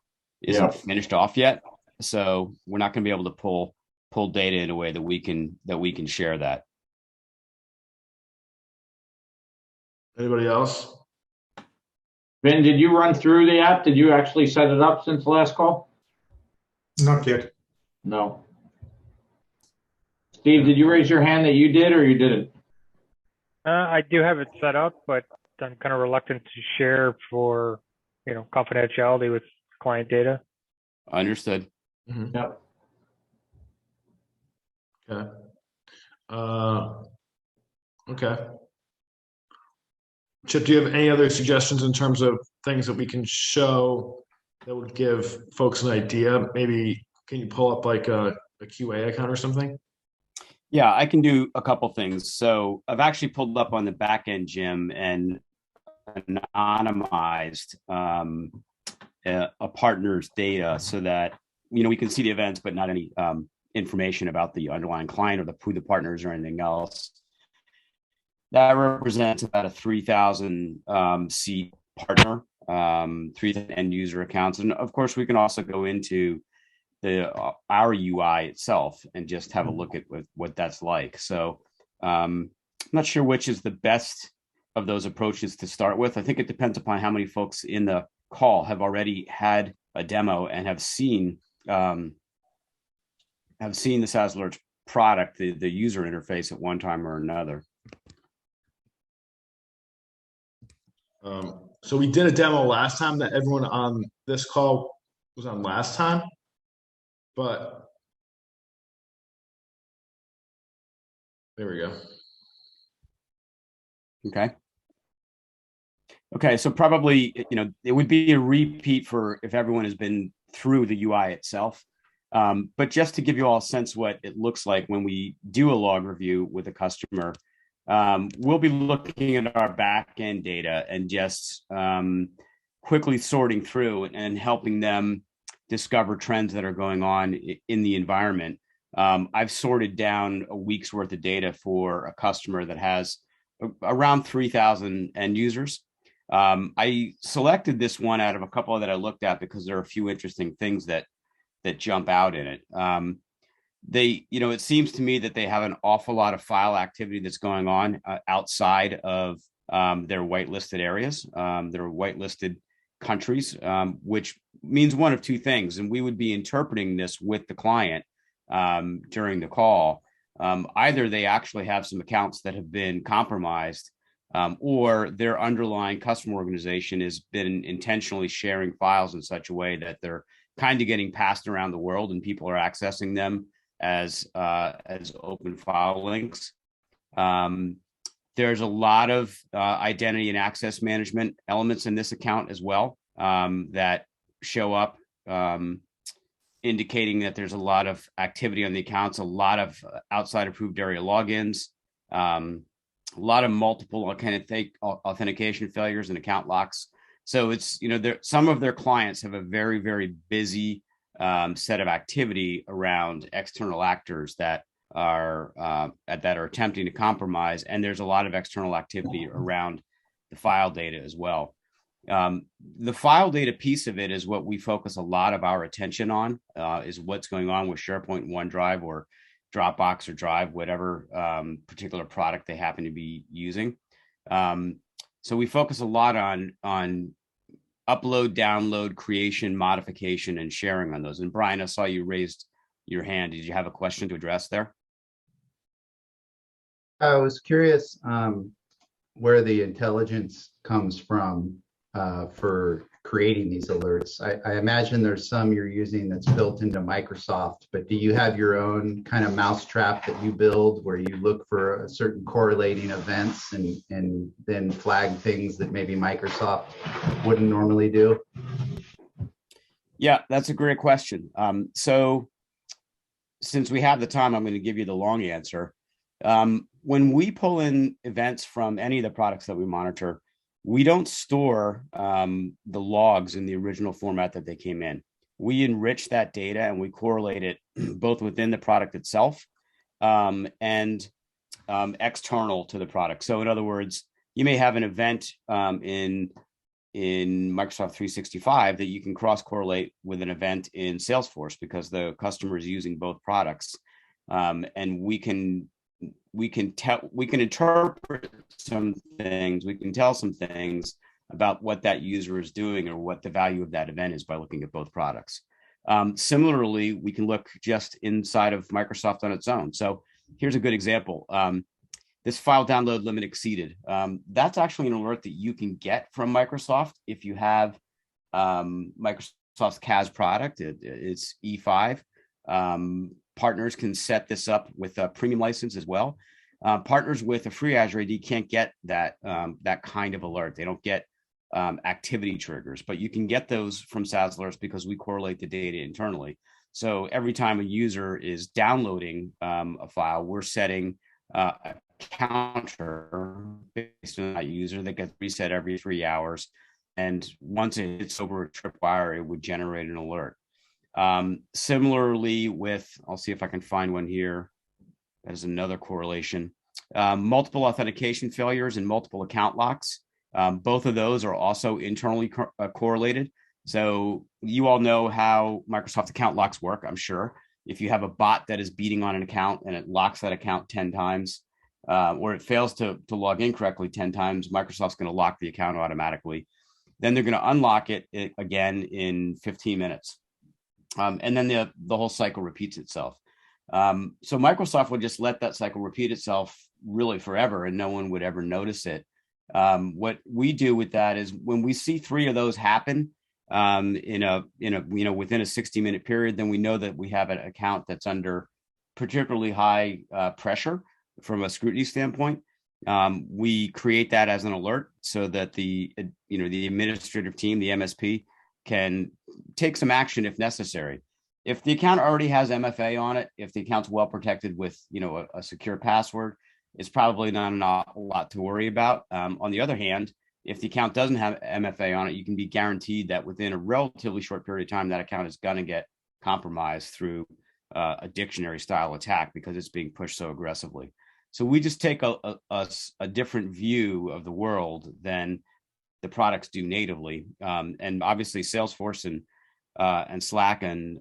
finished off yet. So we're not going to be able to pull data in a way that we can share that. Anybody else? Ben, did you run through the app? Did you actually set it up since the last call? Not yet. No. Steve, did you raise your hand that you did or you didn't? I do have it set up, but I'm kind of reluctant to share for, confidentiality with client data. Understood. Mm-hmm. Yep. Okay. Okay. Chip, do you have any other suggestions in terms of things that we can show that would give folks an idea? Maybe can you pull up like a QA account or something? Yeah, I can do a couple things. So I've actually pulled up on the back end, Jim, and anonymized a partner's data so that we can see the events, but not any information about the underlying client or who the partners or anything else. That represents about a 3,000 seat partner, 3,000 end user accounts, and of course we can also go into our UI itself and just have a look at what that's like. So I'm not sure which is the best of those approaches to start with. I think it depends upon how many folks in the call have already had a demo and have seen the SaaS Alerts product, the user interface at one time or another. So we did a demo last time that everyone on this call was on last time, but there we go. Okay, so probably, it would be a repeat for if everyone has been through the UI itself. But just to give you all a sense what it looks like when we do a log review with a customer, we'll be looking at our back-end data and just quickly sorting through and helping them discover trends that are going on in the environment. I've sorted down a week's worth of data for a customer that has around 3,000 end users. I selected this one out of a couple that I looked at because there are a few interesting things that jump out in it. It seems to me that they have an awful lot of file activity that's going on outside of their whitelisted areas, their whitelisted countries, which means one of two things. And we would be interpreting this with the client during the call. Either they actually have some accounts that have been compromised, or their underlying customer organization has been intentionally sharing files in such a way that they're kind of getting passed around the world and people are accessing them as open file links. There's a lot of identity and access management elements in this account as well that show up, indicating that there's a lot of activity on the accounts, a lot of outside approved area logins, a lot of multiple authentication failures and account locks. So it's, some of their clients have a very, very busy set of activity around external actors that are attempting to compromise, and there's a lot of external activity around the file data as well. The file data piece of it is what we focus a lot of our attention on, is what's going on with SharePoint, OneDrive, or Dropbox or Drive, whatever particular product they happen to be using. So we focus a lot on upload, download, creation, modification, and sharing on those. And Brian, I saw you raised your hand. Did you have a question to address there? I was curious where the intelligence comes from for creating these alerts? I imagine there's some you're using that's built into Microsoft, but do you have your own kind of mousetrap that you build where you look for a certain correlating events and then flag things that maybe Microsoft wouldn't normally do? Yeah, that's a great question. So since we have the time, I'm going to give you the long answer. When we pull in events from any of the products that we monitor, we don't store the logs in the original format that they came in. We enrich that data and we correlate it both within the product itself and external to the product. So in other words, you may have an event in Microsoft 365 that you can cross correlate with an event in Salesforce because the customer is using both products, and we can interpret some things, we can tell some things about what that user is doing or what the value of that event is by looking at both products. Similarly, we can look just inside of Microsoft on its own. So here's a good example. This file download limit exceeded. That's actually an alert that you can get from Microsoft if you have Microsoft's CAS product. It's E5. Partners can set this up with a premium license as well. Partners with a free Azure AD can't get that kind of alert. They don't get activity triggers, but you can get those from SaaS alerts because we correlate the data internally. So every time a user is downloading a file, we're setting a counter based on that user that gets reset every 3 hours. And once it hits over a tripwire, it would generate an alert. Similarly with, I'll see if I can find one here. That is another correlation. Multiple authentication failures and multiple account locks. Both of those are also internally correlated. So you all know how Microsoft account locks work, I'm sure. If you have a bot that is beating on an account and it locks that account 10 times, or it fails to log in correctly 10 times, Microsoft's going to lock the account automatically. Then they're going to unlock it again in 15 minutes. And then the whole cycle repeats itself. So Microsoft would just let that cycle repeat itself really forever and no one would ever notice it. What we do with that is when we see 3 of those happen within a 60-minute period, then we know that we have an account that's under particularly high pressure from a scrutiny standpoint. We create that as an alert so that the administrative team, the MSP, can take some action if necessary. If the account already has MFA on it, if the account's well protected with a secure password, it's probably not a lot to worry about. On the other hand, if the account doesn't have MFA on it, you can be guaranteed that within a relatively short period of time, that account is going to get compromised through a dictionary style attack because it's being pushed so aggressively. So we just take a different view of the world than the products do natively. And obviously Salesforce and Slack and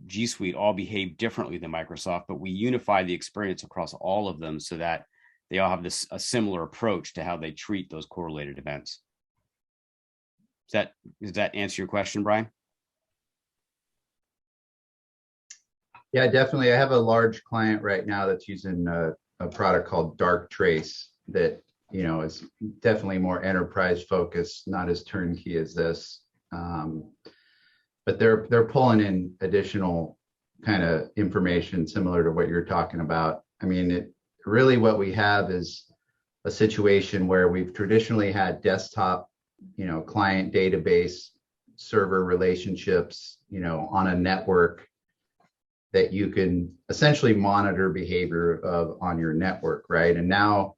G Suite all behave differently than Microsoft, but we unify the experience across all of them so that they all have a similar approach to how they treat those correlated events. Does that answer your question, Brian? Yeah, definitely. I have a large client right now that's using a product called Dark Trace that is definitely more enterprise focused, not as turnkey as this. But they're pulling in additional kind of information similar to what you're talking about. I mean, really what we have is a situation where we've traditionally had desktop, client database server relationships, on a network that you can essentially monitor behavior on your network, right? And now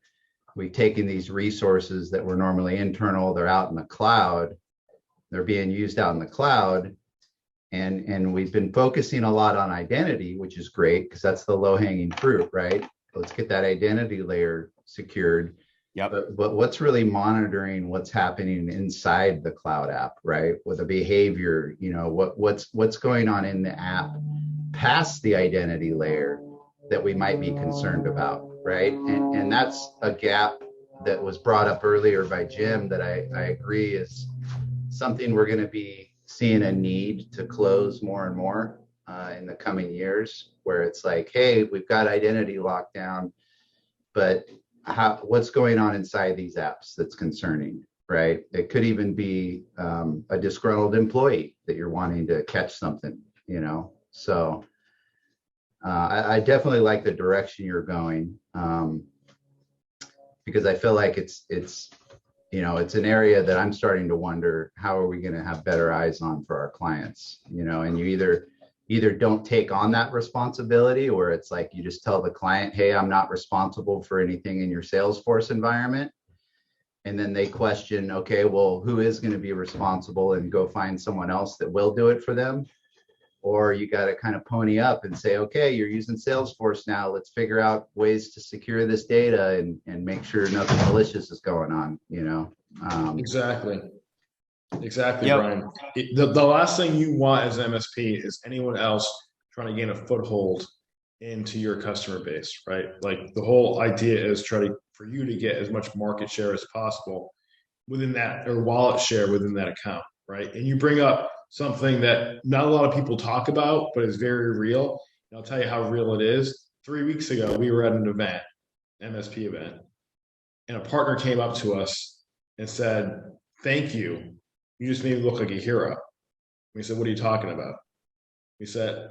we've taken these resources that were normally internal, they're out in the cloud, they're being used out in the cloud. And we've been focusing a lot on identity, which is great because that's the low-hanging fruit, right? Let's get that identity layer secured. Yep. But what's really monitoring what's happening inside the cloud app, right? With the behavior, what's going on in the app past the identity layer that we might be concerned about, right? And that's a gap that was brought up earlier by Jim that I agree is something we're going to be seeing a need to close more and more in the coming years, where it's like, hey, we've got identity lockdown, but what's going on inside these apps that's concerning, right? It could even be a disgruntled employee that you're wanting to catch something, So I definitely like the direction you're going, because I feel like it's an area that I'm starting to wonder, how are we going to have better eyes on for our clients, and you either don't take on that responsibility, or it's like you just tell the client, hey, I'm not responsible for anything in your Salesforce environment. And then they question, okay, well, who is going to be responsible, and go find someone else that will do it for them. Or you got to kind of pony up and say, okay, you're using Salesforce now. Let's figure out ways to secure this data and make sure nothing malicious is going on, Exactly. Exactly, Yep. Brian. The last thing you want as an MSP is anyone else trying to gain a foothold into your customer base, right? Like the whole idea is for you to get as much market share as possible within that, or wallet share within that account, right? And you bring up something that not a lot of people talk about, but is very real. And I'll tell you how real it is. 3 weeks ago, we were at an event, MSP event, and a partner came up to us and said, thank you. You just made me look like a hero. We said, what are you talking about? He said,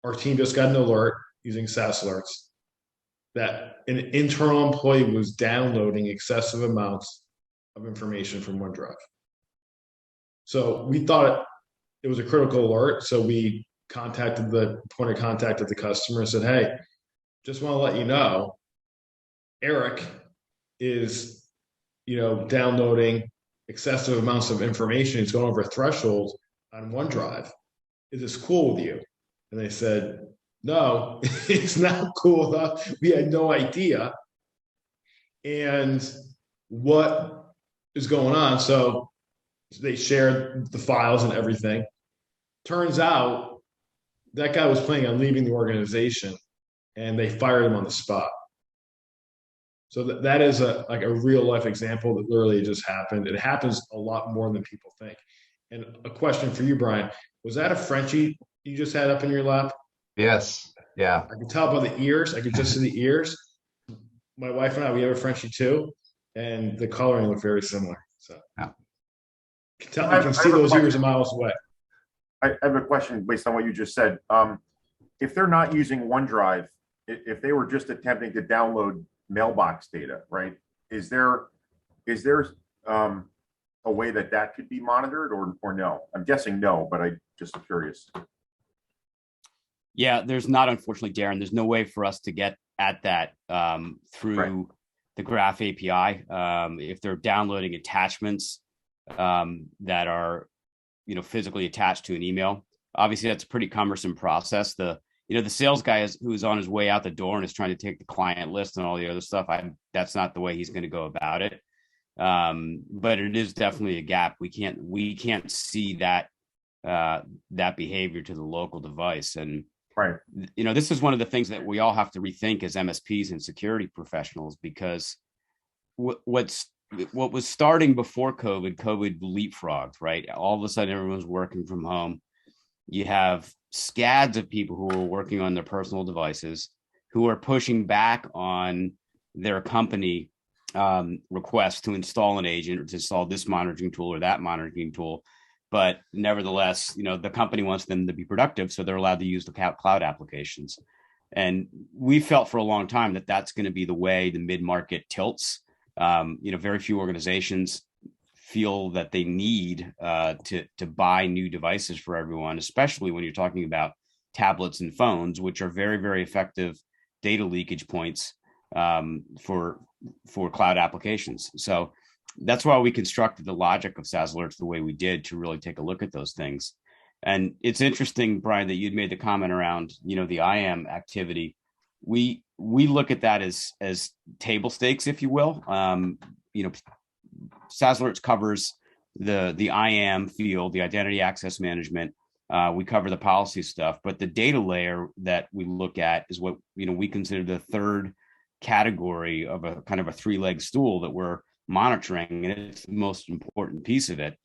our team just got an alert using SaaS alerts that an internal employee was downloading excessive amounts of information from OneDrive. So we thought it was a critical alert. So we contacted the point of contact at the customer and said, hey, just want to let you know, Eric is, downloading excessive amounts of information. He's going over a threshold on OneDrive. Is this cool with you? And they said, no, it's not cool enough. We had no idea. And what is going on? So they shared the files and everything. Turns out that guy was planning on leaving the organization, and they fired him on the spot. So that is a real life example that literally just happened. It happens a lot more than people think. And a question for you, Brian, was that a Frenchie you just had up in your lap? Yes. Yeah. I could tell by the ears. I could just see the ears. My wife and I, we have a Frenchie too, and the coloring looked very similar. So yeah. You can see those ears a miles away. I have a question based on what you just said. If they're not using OneDrive, if they were just attempting to download mailbox data, right? Is there a way that could be monitored, or no? I'm guessing no, but I just curious. Yeah, there's not, unfortunately, Darren. There's no way for us to get at that through the Graph API. If they're downloading attachments that are, physically attached to an email, obviously that's a pretty cumbersome process. The sales guy who's on his way out the door and is trying to take the client list and all the other stuff, that's not the way he's going to go about it. But it is definitely a gap. We can't see that behavior to the local device. And right, this is one of the things that we all have to rethink as MSPs and security professionals, because what was starting before COVID leapfrogged, right? All of a sudden, everyone's working from home. You have scads of people who are working on their personal devices, who are pushing back on their company requests to install an agent or to install this monitoring tool or that monitoring tool. But nevertheless, the company wants them to be productive, so they're allowed to use the cloud applications. And we felt for a long time that that's going to be the way the mid-market tilts. Very few organizations feel that they need to buy new devices for everyone, especially when you're talking about tablets and phones, which are very, very effective data leakage points for cloud applications. So that's why we constructed the logic of SaaS alerts the way we did, to really take a look at those things. And it's interesting, Brian, that you'd made the comment around, the IAM activity. We look at that as table stakes, if you will. SaaS alerts covers the IAM field, the identity access management. We cover the policy stuff, but the data layer that we look at is what we consider the third category of a kind of a three-leg stool that we're monitoring, and it's the most important piece of it.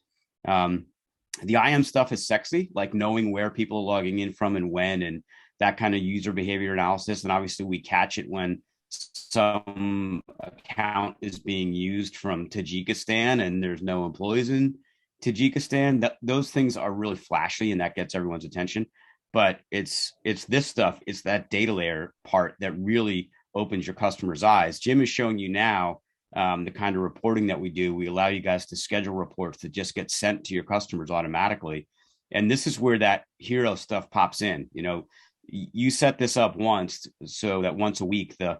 The IAM stuff is sexy, like knowing where people are logging in from and when, and that kind of user behavior analysis. And obviously we catch it when some account is being used from Tajikistan and there's no employees in Tajikistan. Those things are really flashy and that gets everyone's attention. But it's this stuff, it's that data layer part that really opens your customers' eyes. Jim is showing you now the kind of reporting that we do. We allow you guys to schedule reports that just get sent to your customers automatically. And this is where that hero stuff pops in. You know, you set this up once so that once a week, the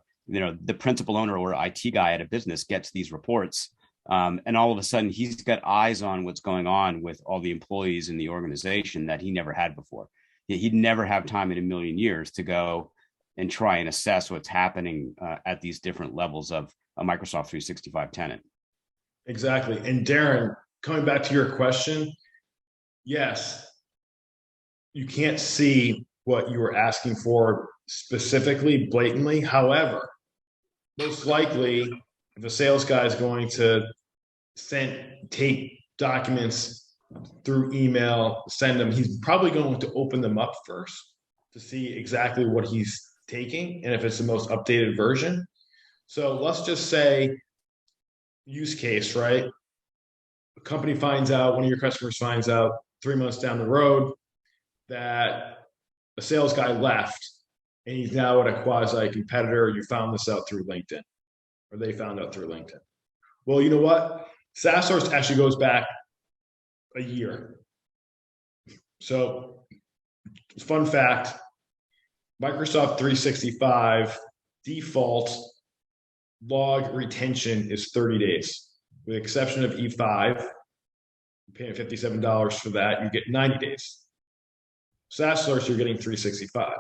principal owner or IT guy at a business gets these reports. And all of a sudden he's got eyes on what's going on with all the employees in the organization that he never had before. He'd never have time in a million years to go and try and assess what's happening at these different levels of a Microsoft 365 tenant. Exactly. And Darren, coming back to your question, yes, you can't see what you were asking for specifically, blatantly. However, most likely, if a sales guy is going to take documents through email, send them, he's probably going to open them up first to see exactly what he's taking and if it's the most updated version. So let's just say use case, right? A company finds out, one of your customers finds out 3 months down the road that a sales guy left and he's now at a quasi competitor. You found this out through LinkedIn, or they found out through LinkedIn. Well, you know what? SaaS Source actually goes back a year. So, fun fact, Microsoft 365 default log retention is 30 days. With the exception of E5, you're paying $57 for that, you get 90 days. SaaS Source, you're getting 365.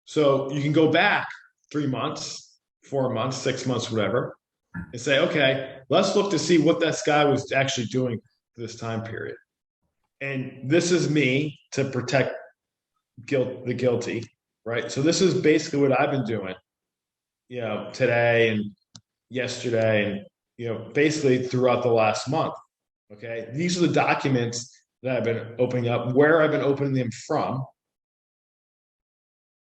So you can go back 3 months, 4 months, 6 months, whatever, and say, okay, let's look to see what this guy was actually doing this time period. And this is me to protect the guilty, right? So this is basically what I've been doing, today and yesterday and, basically throughout the last month. Okay. These are the documents that I've been opening up, where I've been opening them from,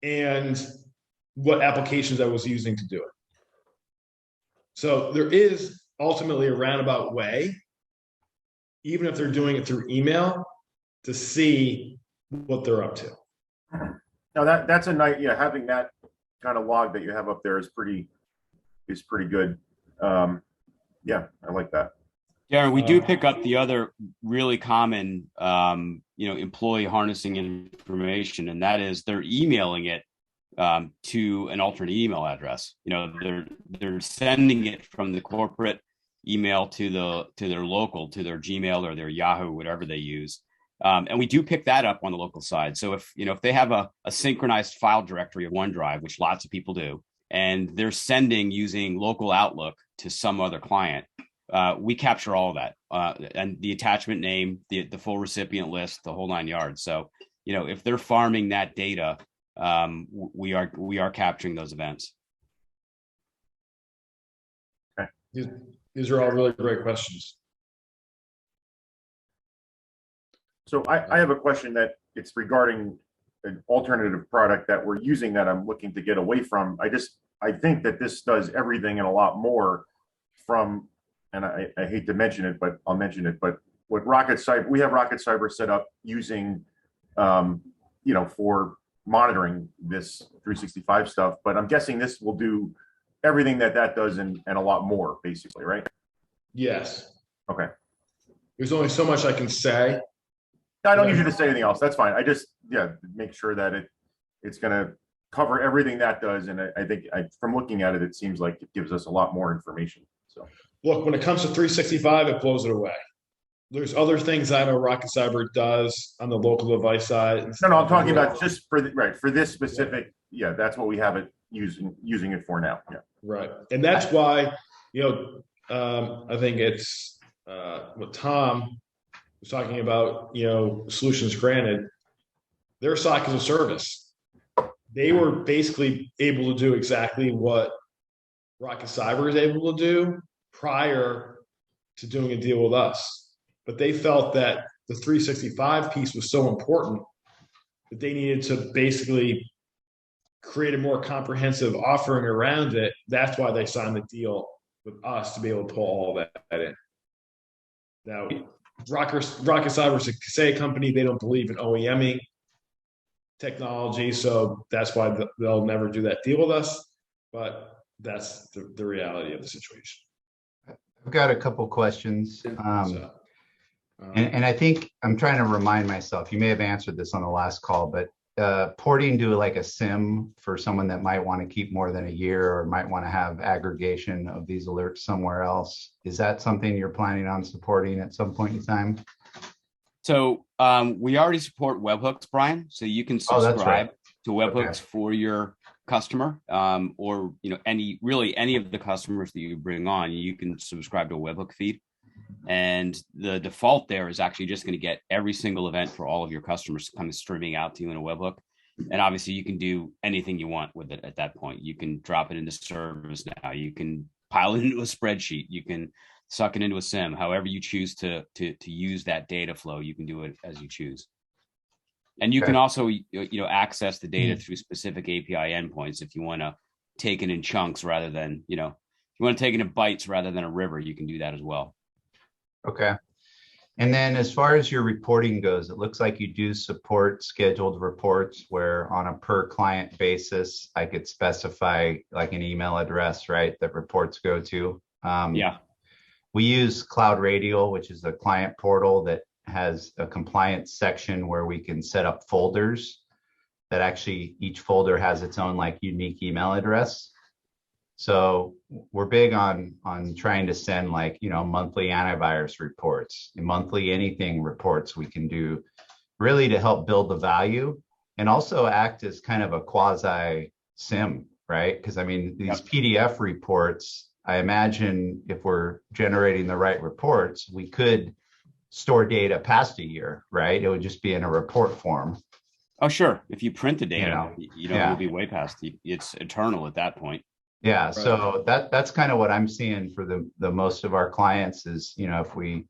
and what applications I was using to do it. So there is ultimately a roundabout way, even if they're doing it through email, to see what they're up to. Now that's a nice, having that kind of log that you have up there is pretty good. I like that. Darren, we do pick up the other really common, employee harnessing information, and that is they're emailing it to an alternate email address. They're sending it from the corporate email to their local, to their Gmail or their Yahoo, whatever they use. And we do pick that up on the local side. So if they have a synchronized file directory of OneDrive, which lots of people do, and they're sending using local Outlook to some other client, we capture all of that, and the attachment name, the full recipient list, the whole 9 yards. So, if they're farming that data, we are capturing those events. Okay. These are all really great questions. So I have a question that it's regarding an alternative product that we're using that I'm looking to get away from. I think that this does everything and a lot more from, and I hate to mention it, but I'll mention it, but what Rocket Cyber, we have Rocket Cyber set up using, for monitoring this 365 stuff, but I'm guessing this will do everything that does and a lot more, basically, right? Yes. Okay. There's only so much I can say. I don't need you to say anything else. That's fine. I just, make sure that it's going to cover everything that does. And I think from looking at it, it seems like it gives us a lot more information. So look, when it comes to 365, it blows it away. There's other things I know Rocket Cyber does on the local device side. No, I'm talking about just for this specific. Yeah, that's what we have it using it for now. Yeah. Right. And that's why, I think it's what Tom was talking about, solutions granted, their SOC as a service. They were basically able to do exactly what Rocket Cyber is able to do prior to doing a deal with us. But they felt that the 365 piece was so important that they needed to basically create a more comprehensive offering around it. That's why they signed the deal with us to be able to pull all that in. Now, Rocket Cyber is a Kaseya company. They don't believe in OEMing technology, so that's why they'll never do that deal with us. But that's the reality of the situation. I've got a couple questions. And I think I'm trying to remind myself, you may have answered this on the last call, but porting to like a SIM for someone that might want to keep more than a year or might want to have aggregation of these alerts somewhere else. Is that something you're planning on supporting at some point in time? So we already support webhooks, Brian. So you can subscribe to webhooks for your customer, or any of the customers that you bring on. You can subscribe to a webhook feed, and the default there is actually just going to get every single event for all of your customers kind of streaming out to you in a webhook. And obviously, you can do anything you want with it at that point. You can drop it into service now. You can pile it into a spreadsheet. You can suck it into a SIM. However you choose to use that data flow, you can do it as you choose. And you can also access the data through specific API endpoints if you want to take it in chunks rather than, if you want to take it in bytes rather than a river, you can do that as well. Okay. And then as far as your reporting goes, it looks like you do support scheduled reports where on a per client basis, I could specify like an email address, right, that reports go to. Yeah. We use Cloud Radial, which is a client portal that has a compliance section where we can set up folders that actually each folder has its own like unique email address. So we're big on trying to send like, monthly antivirus reports, monthly anything reports we can do really to help build the value and also act as kind of a quasi SIM, right? Because I mean, these PDF reports, I imagine if we're generating the right reports, we could store data past a year, right? It would just be in a report form. Oh, sure. If you print the data, you'll be way past it's eternal at that point. Yeah. Right. So that's kind of what I'm seeing for the most of our clients is, if we,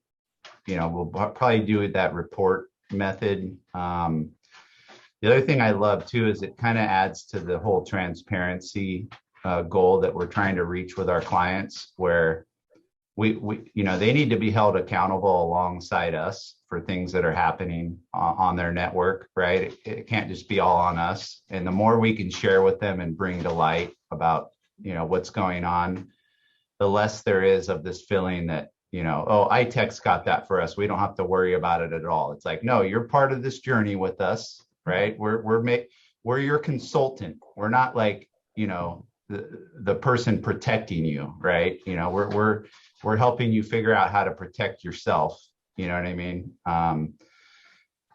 we'll probably do that report method. The other thing I love too, is it kind of adds to the whole transparency goal that we're trying to reach with our clients where we they need to be held accountable alongside us for things that are happening on their network, right? It can't just be all on us. And the more we can share with them and bring to light about, what's going on, the less there is of this feeling that, iTech's got that for us. We don't have to worry about it at all. It's like, no, you're part of this journey with us, right? We're your consultant. We're not like, the person protecting you, right? We're helping you figure out how to protect yourself. You know what I mean?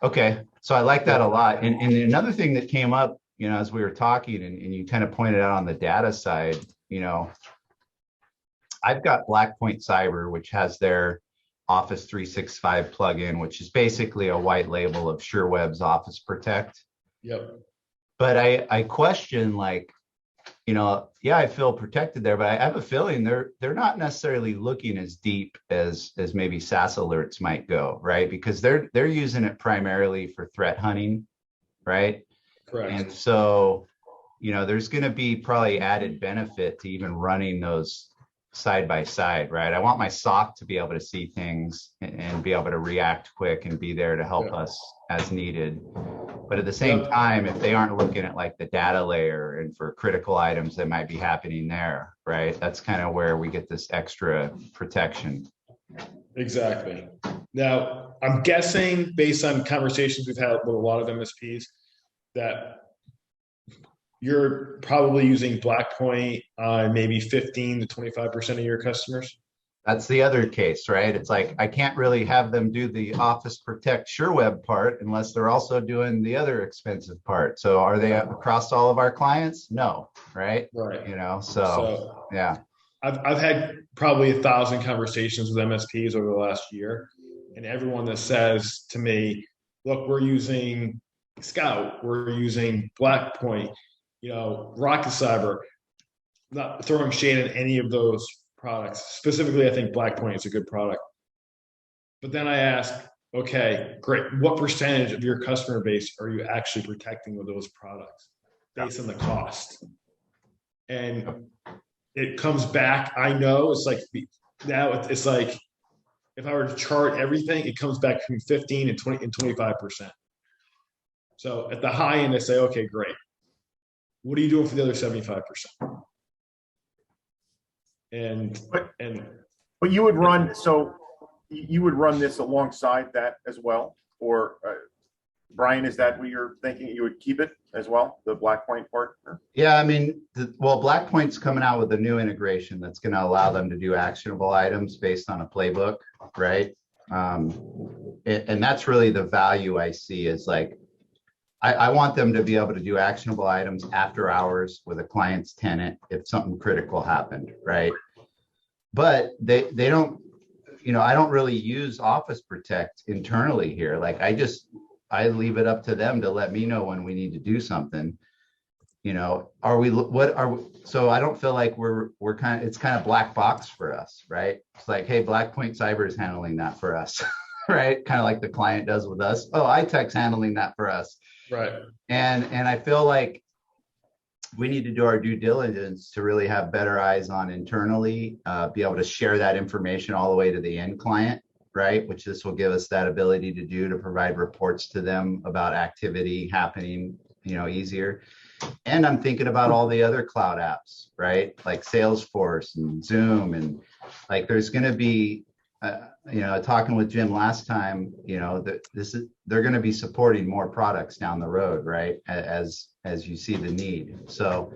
Okay, so I like that a lot. And another thing that came up, as we were talking, and you kind of pointed out on the data side, I've got Blackpoint Cyber, which has their Office 365 plugin, which is basically a white label of SureWeb's Office Protect. Yep. But I question, like, I feel protected there, but I have a feeling they're not necessarily looking as deep as maybe SaaS alerts might go, right? Because they're using it primarily for threat hunting, right? Correct. And so, there's going to be probably added benefit to even running those side by side, right? I want my SOC to be able to see things and be able to react quick and be there to help us as needed. But at the same time, if they aren't looking at like the data layer and for critical items that might be happening there, right? That's kind of where we get this extra protection. Exactly. Now, I'm guessing based on conversations we've had with a lot of MSPs that you're probably using Blackpoint on maybe 15 to 25% of your customers. That's the other case, right? It's like, I can't really have them do the Office Protect SureWeb part unless they're also doing the other expensive part. So are they across all of our clients? No, right? Right. So yeah. I've had probably 1,000 conversations with MSPs over the last year, and everyone that says to me, look, we're using Scout, we're using Blackpoint, Rocket Cyber, not throwing shade at any of those products. Specifically, I think Blackpoint is a good product. But then I ask, okay, great. What percentage of your customer base are you actually protecting with those products? based on the cost. And it comes back, I know it's like, now it's like, if I were to chart everything, it comes back between 15 and 20 and 25%. So at the high end, I say, okay, great. What are you doing for the other 75%? But you would run, so you would run this alongside that as well? Or Brian, is that what you're thinking? You would keep it as well, the Blackpoint part? Yeah, I mean, Blackpoint's coming out with a new integration that's going to allow them to do actionable items based on a playbook, right? And that's really the value I see is like, I want them to be able to do actionable items after hours with a client's tenant if something critical happened, right? But they don't, I don't really use Office Protect internally here. Like I leave it up to them to let me know when we need to do something. So I don't feel like it's kind of black box for us, right? It's like, hey, Blackpoint Cyber is handling that for us, right? Kind of like the client does with us. Oh, iTech's handling that for us. Right. And I feel like we need to do our due diligence to really have better eyes on internally, be able to share that information all the way to the end client, right? Which this will give us that ability to do, to provide reports to them about activity happening, easier. And I'm thinking about all the other cloud apps, right? Like Salesforce and Zoom, and like there's going to be, talking with Jim last time, they're going to be supporting more products down the road, right? As you see the need. So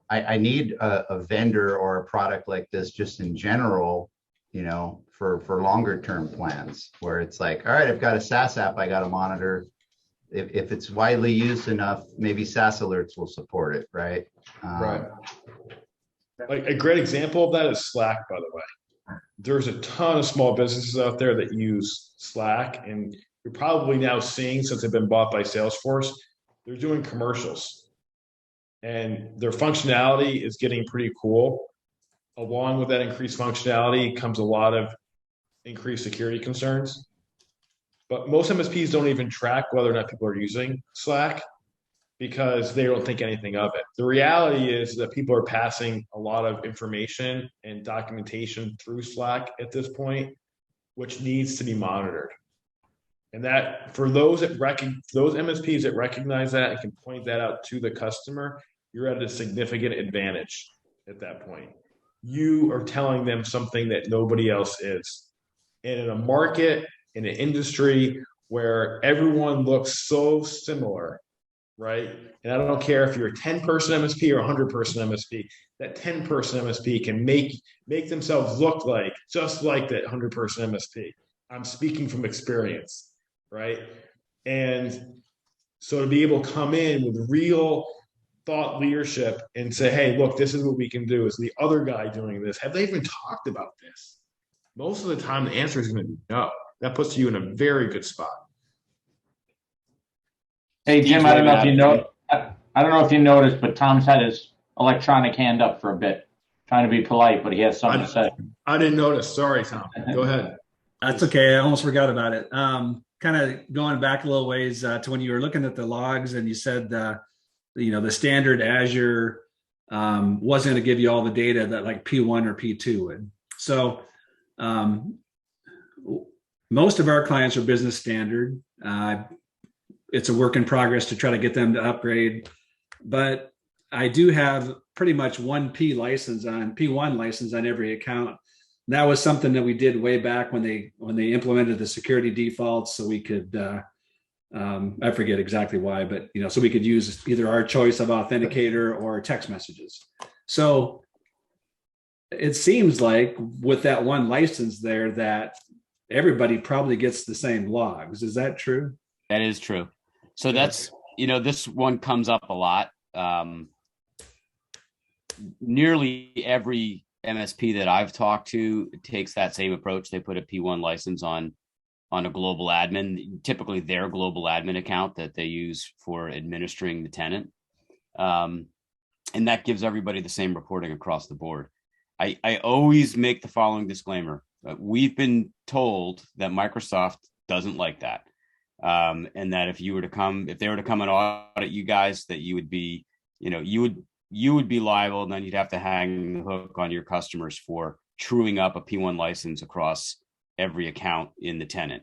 I need a vendor or a product like this just in general, for longer term plans where it's like, all right, I've got a SaaS app I got to monitor. If it's widely used enough, maybe SaaS alerts will support it, right? Right. Like a great example of that is Slack, by the way. There's a ton of small businesses out there that use Slack, and you're probably now seeing, since they've been bought by Salesforce, they're doing commercials, and their functionality is getting pretty cool. Along with that increased functionality comes a lot of increased security concerns. But most MSPs don't even track whether or not people are using Slack because they don't think anything of it. The reality is that people are passing a lot of information and documentation through Slack at this point, which needs to be monitored. And that for those MSPs that recognize that and can point that out to the customer, you're at a significant advantage at that point. You are telling them something that nobody else is. And in a market, in an industry where everyone looks so similar, right? And I don't care if you're a 10-person MSP or a 100-person MSP, that 10-person MSP can make themselves look like just like that 100-person MSP. I'm speaking from experience, right? And so to be able to come in with real thought leadership and say, hey, look, this is what we can do. Is the other guy doing this? Have they even talked about this? Most of the time, the answer is going to be no. That puts you in a very good spot. Hey, Jim, I don't know if you noticed, but Tom's had his electronic hand up for a bit, trying to be polite, but he has something to say. I didn't notice. Sorry, Tom. Go ahead. That's okay. I almost forgot about it. Kind of going back a little ways to when you were looking at the logs and you said, the standard Azure wasn't going to give you all the data that like P1 or P2 would. So most of our clients are business standard. It's a work in progress to try to get them to upgrade, but I do have pretty much one P1 license on every account. That was something that we did way back when they implemented the security defaults, so we could I forget exactly why, but so we could use either our choice of authenticator or text messages. So it seems like with that one license there that everybody probably gets the same logs. Is that true? That is true. So that's, this one comes up a lot. Nearly every MSP that I've talked to takes that same approach. They put a P1 license on a global admin, typically their global admin account that they use for administering the tenant. And that gives everybody the same reporting across the board. I always make the following disclaimer. We've been told that Microsoft doesn't like that. and that if they were to come and audit you guys, that you would be, you would be liable, and then you'd have to hang the hook on your customers for truing up a P1 license across every account in the tenant.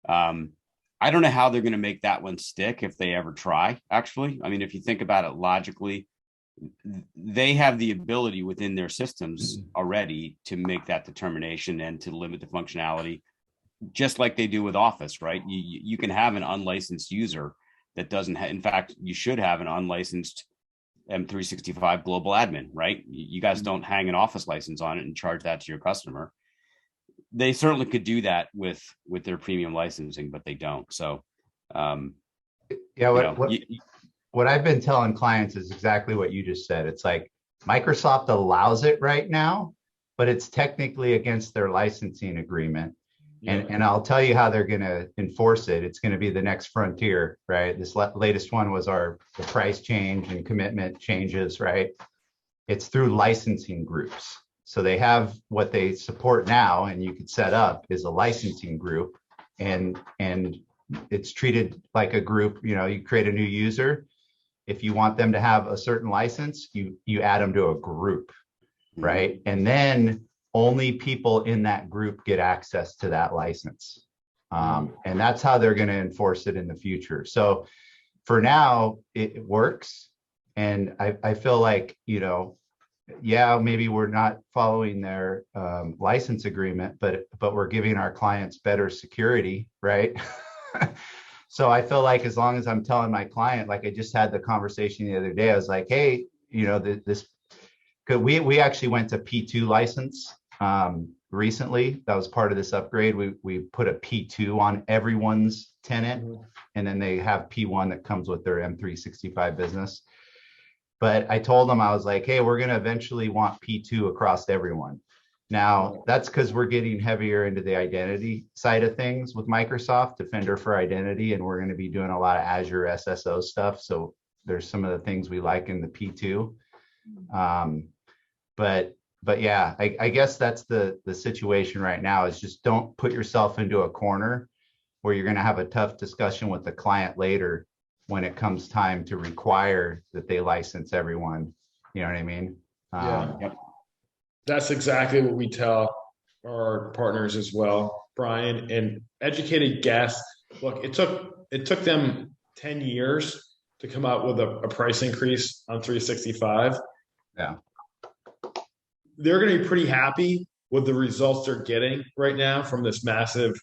I don't know how they're going to make that one stick if they ever try, actually. I mean, if you think about it logically, they have the ability within their systems already to make that determination and to limit the functionality, just like they do with Office, right? You can have an unlicensed user that doesn't in fact, you should have an unlicensed M365 global admin, right? You guys don't hang an Office license on it and charge that to your customer. They certainly could do that with their premium licensing, but they don't. So, what I've been telling clients is exactly what you just said. It's like Microsoft allows it right now, but it's technically against their licensing agreement. And I'll tell you how they're going to enforce it. It's going to be the next frontier, right? This latest one was the price change and commitment changes, right? It's through licensing groups. So they have what they support now, and you could set up is a licensing group, and it's treated like a group. You create a new user. If you want them to have a certain license, you add them to a group, right? And then only people in that group get access to that license. And that's how they're going to enforce it in the future. So for now, it works. And I feel like, maybe we're not following their license agreement, but we're giving our clients better security, right? So I feel like as long as I'm telling my client, like I just had the conversation the other day, I was like, hey, this, because we actually went to P2 license recently. That was part of this upgrade. We put a P2 on everyone's tenant, and then they have P1 that comes with their M365 business. But I told them, I was like, hey, we're going to eventually want P2 across everyone. Now, that's because we're getting heavier into the identity side of things with Microsoft Defender for Identity, and we're going to be doing a lot of Azure SSO stuff. So there's some of the things we like in the P2. But yeah, I guess that's the situation right now, is just don't put yourself into a corner where you're going to have a tough discussion with the client later when it comes time to require that they license everyone. You know what I mean? Yep. That's exactly what we tell our partners as well, Brian. And educated guess, look, it took them 10 years to come out with a price increase on 365. Yeah. They're going to be pretty happy with the results they're getting right now from this massive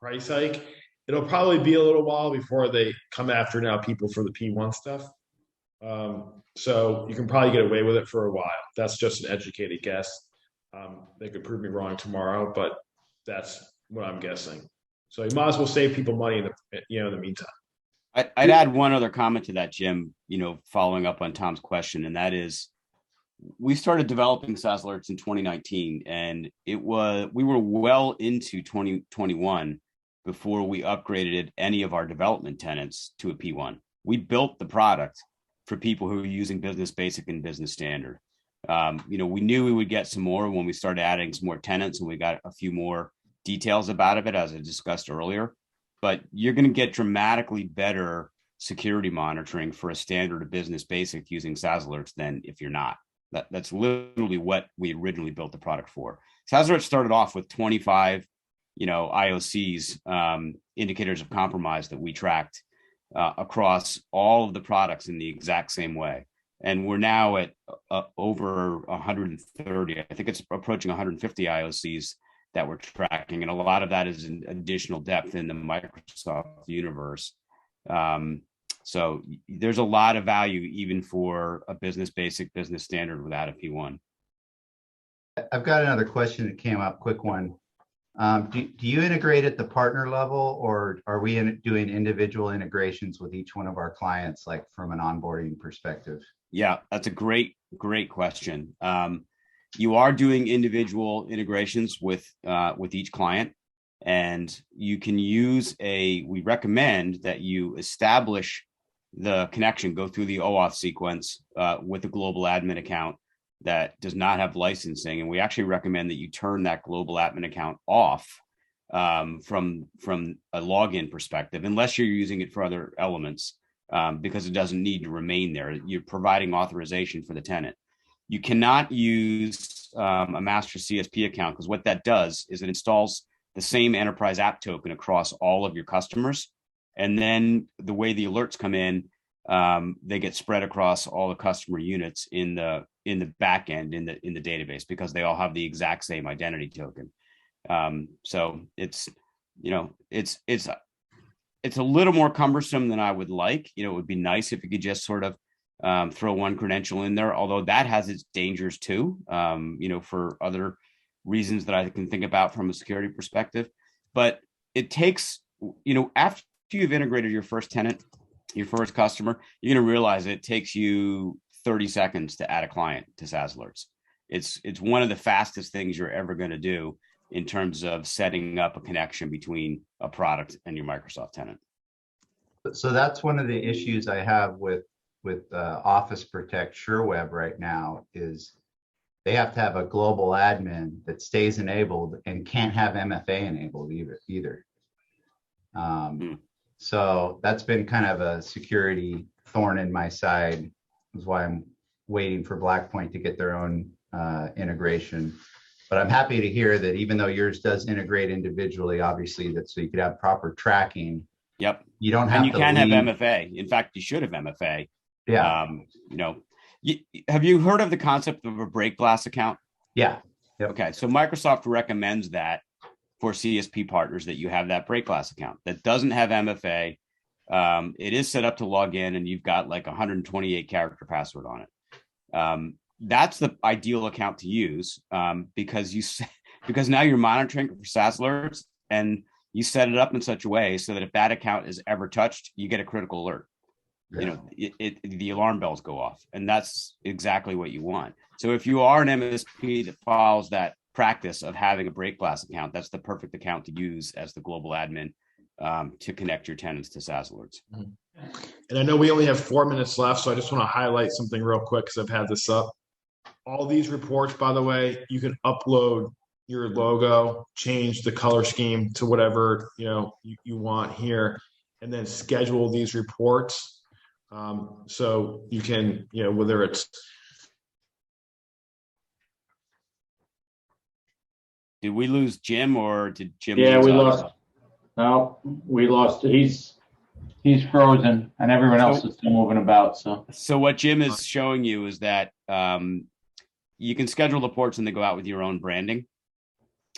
price hike. It'll probably be a little while before they come after now people for the P1 stuff. So you can probably get away with it for a while. That's just an educated guess. They could prove me wrong tomorrow, but that's what I'm guessing. So you might as well save people money in the meantime. I'd add one other comment to that, Jim, following up on Tom's question, and that is, we started developing SaaS alerts in 2019, and we were well into 2021 before we upgraded any of our development tenants to a P1. We built the product for people who are using Business Basic and Business Standard. We knew we would get some more when we started adding some more tenants, and we got a few more details about it, as I discussed earlier. But you're going to get dramatically better security monitoring for a standard of Business Basic using SaaS alerts than if you're not. That's literally what we originally built the product for. SaaS alerts started off with 25, IOCs, indicators of compromise that we tracked across all of the products in the exact same way. And we're now at over 130. I think it's approaching 150 IOCs that we're tracking. And a lot of that is an additional depth in the Microsoft universe. So there's a lot of value even for a Business Basic, Business Standard without a P1. I've got another question that came up, quick one. Do you integrate at the partner level, or are we doing individual integrations with each one of our clients, like from an onboarding perspective? Yeah, that's a great question. You are doing individual integrations with each client, and you can we recommend that you establish the connection, go through the OAuth sequence with a global admin account that does not have licensing. And we actually recommend that you turn that global admin account off from a login perspective, unless you're using it for other elements, because it doesn't need to remain there. You're providing authorization for the tenant. You cannot use a master CSP account, because what that does is it installs the same enterprise app token across all of your customers. And then the way the alerts come in, they get spread across all the customer units in the back end in the database, because they all have the exact same identity token. So it's a little more cumbersome than I would like. It would be nice if you could just sort of throw one credential in there, although that has its dangers too, for other reasons that I can think about from a security perspective. But it takes, after you've integrated your first tenant, your first customer, you're going to realize it takes you 30 seconds to add a client to SaaS Alerts. It's one of the fastest things you're ever going to do in terms of setting up a connection between a product and your Microsoft tenant. So that's one of the issues I have with Office Protect SureWeb right now, is they have to have a global admin that stays enabled and can't have MFA enabled either. So that's been kind of a security thorn in my side. Is why I'm waiting for Blackpoint to get their own integration. But I'm happy to hear that even though yours does integrate individually, obviously, that so you could have proper tracking. Yep. You don't have and you to can leave. have MFA. In fact, you should have MFA. Yeah. Have you heard of the concept of a break glass account? Yeah. Yep. Okay. So Microsoft recommends that for CSP partners, that you have that break glass account that doesn't have MFA. It is set up to log in, and you've got like 128 character password on it. That's the ideal account to use, because now you're monitoring for SaaS alerts, and you set it up in such a way so that if that account is ever touched, you get a critical alert. Yeah. The alarm bells go off, and that's exactly what you want. So if you are an MSP that follows that practice of having a break glass account, that's the perfect account to use as the global admin to connect your tenants to SaaS alerts. And I know we only have 4 minutes left, so I just want to highlight something real quick, because I've had this up. All these reports, by the way, you can upload your logo, change the color scheme to whatever you want here, and then schedule these reports. So you can, whether it's. Did we lose Jim, or did Jim? Yeah, lose we us? lost. No, we lost. He's frozen, and everyone else is still moving about. So what Jim is showing you is that you can schedule the ports and they go out with your own branding.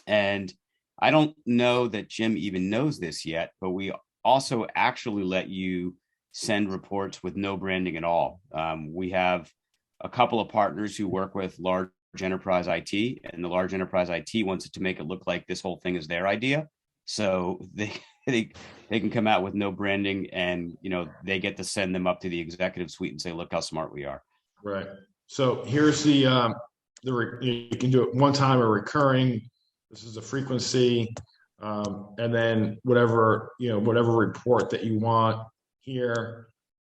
And I don't know that Jim even knows this yet, but we also actually let you send reports with no branding at all. We have a couple of partners who work with large enterprise IT, and the large enterprise IT wants it to make it look like this whole thing is their idea. So they can come out with no branding, and they get to send them up to the executive suite and say, look how smart we are. Right. So here's you can do it one time or recurring. This is a frequency, and then whatever report that you want here,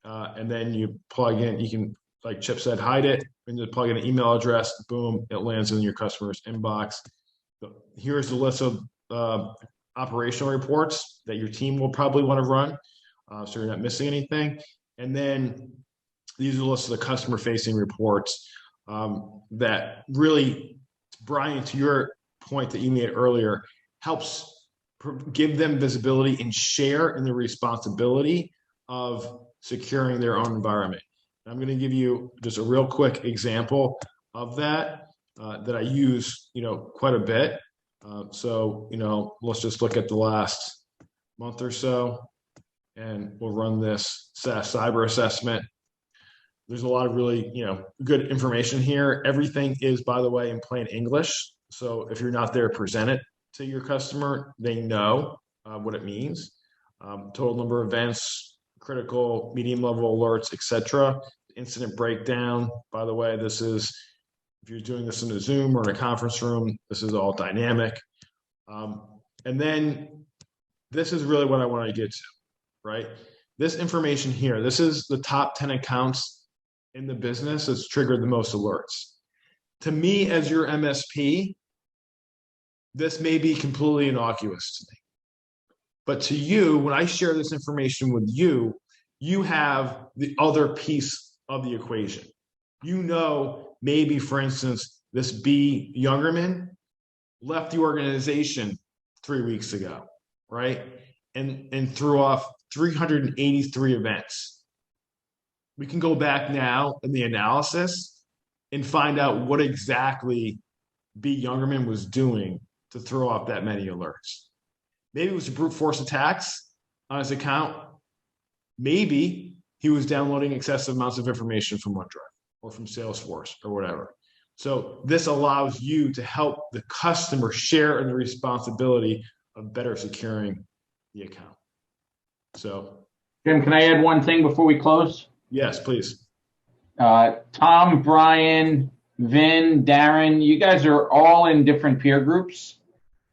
and then you plug in. You can, like Chip said, hide it, and just plug in an email address. Boom, it lands in your customer's inbox. Here's the list of operational reports that your team will probably want to run, so you're not missing anything. And then these are the list of the customer-facing reports that really, Brian, to your point that you made earlier, helps give them visibility and share in the responsibility of securing their own environment. I'm going to give you just a real quick example of that that I use, quite a bit. So let's just look at the last month or so, and we'll run this SaaS cyber assessment. There's a lot of really, good information here. Everything is, by the way, in plain English. So if you're not there to present it to your customer, they know what it means. Total number of events, critical, medium level alerts, etc. Incident breakdown. By the way, this is, if you're doing this in a Zoom or in a conference room, this is all dynamic. And then this is really what I want to get to, right? This information here, this is the top 10 accounts in the business that's triggered the most alerts. To me, as your MSP, this may be completely innocuous to me. But to you, when I share this information with you, you have the other piece of the equation. You know, maybe, for instance, this B. Youngerman left the organization 3 weeks ago, right? And threw off 383 events. We can go back now in the analysis and find out what exactly B. Youngerman was doing to throw off that many alerts. Maybe it was brute force attacks on his account. Maybe he was downloading excessive amounts of information from OneDrive or from Salesforce or whatever. So this allows you to help the customer share in the responsibility of better securing the account. So, Jim, can I add one thing before we close? yes, please. Tom, Brian, Vin, Darren, you guys are all in different peer groups.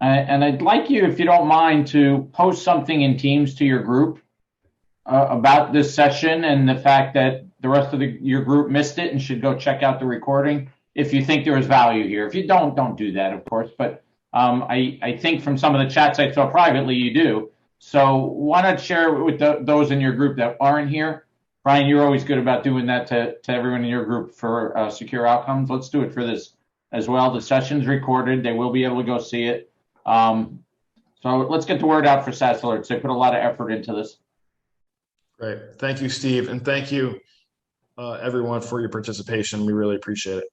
And I'd like you, if you don't mind, to post something in Teams to your group about this session and the fact that the rest of your group missed it and should go check out the recording if you think there is value here. If you don't do that, of course. But I think from some of the chats I saw privately, you do. So why not share it with those in your group that aren't here? Brian, you're always good about doing that to everyone in your group for secure outcomes. Let's do it for this as well. The session's recorded. They will be able to go see it. So let's get the word out for SaaS Alerts. They put a lot of effort into this. Great. Thank you, Steve. And thank you, everyone, for your participation. We really appreciate it.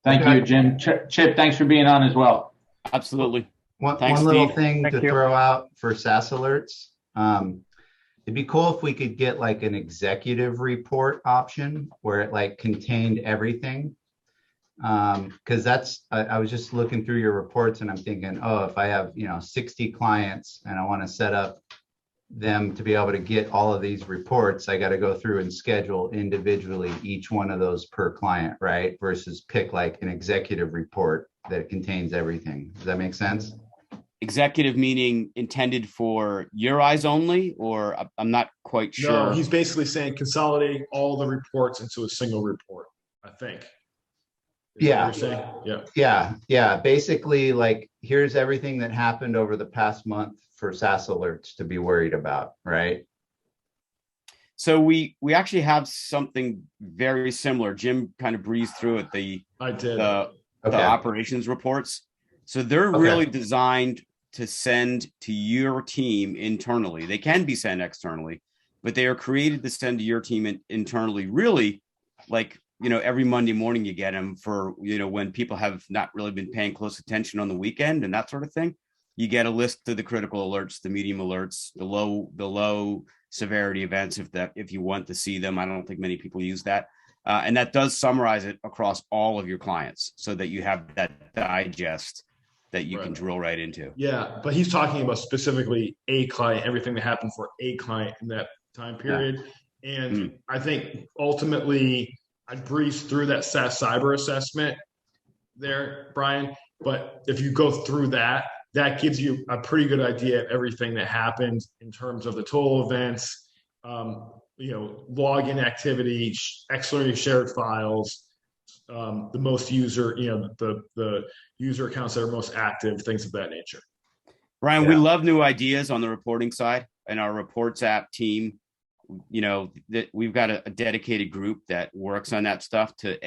Thank you, Jim. Chip, thanks for being on as well. Absolutely. One Thanks, little Steve. thing Thank to you. throw out for SaaS Alerts. It'd be cool if we could get like an executive report option where it like contained everything. Because I was just looking through your reports and I'm thinking, oh, if I have 60 clients and I want to set up them to be able to get all of these reports, I got to go through and schedule individually each one of those per client, right? Versus pick like an executive report that contains everything. Does that make sense? Executive meaning intended for your eyes only, or I'm not quite sure. No, he's basically saying consolidating all the reports into a single report, I think. Is that what you're saying? Yeah. Basically, like, here's everything that happened over the past month for SaaS Alerts to be worried about, right? So we actually have something very similar. Jim kind of breezed through it. I did. The operations reports. So they're really designed to send to your team internally. They can be sent externally, but they are created to send to your team internally. Really, like, every Monday morning you get them for, when people have not really been paying close attention on the weekend and that sort of thing. You get a list of the critical alerts, the medium alerts, the low severity events, if you want to see them. I don't think many people use that. And that does summarize it across all of your clients so that you have that digest that you can drill right into. Yeah, but he's talking about specifically a client, everything that happened for a client in that time period. Yeah. And I think ultimately I breezed through that SaaS cyber assessment there, Brian. But if you go through that gives you a pretty good idea of everything that happened in terms of the total events, login activity, externally shared files, the most user, the user accounts that are most active, things of that nature. Brian, we love new ideas on the reporting side, and our reports app team, that we've got a dedicated group that works on that stuff to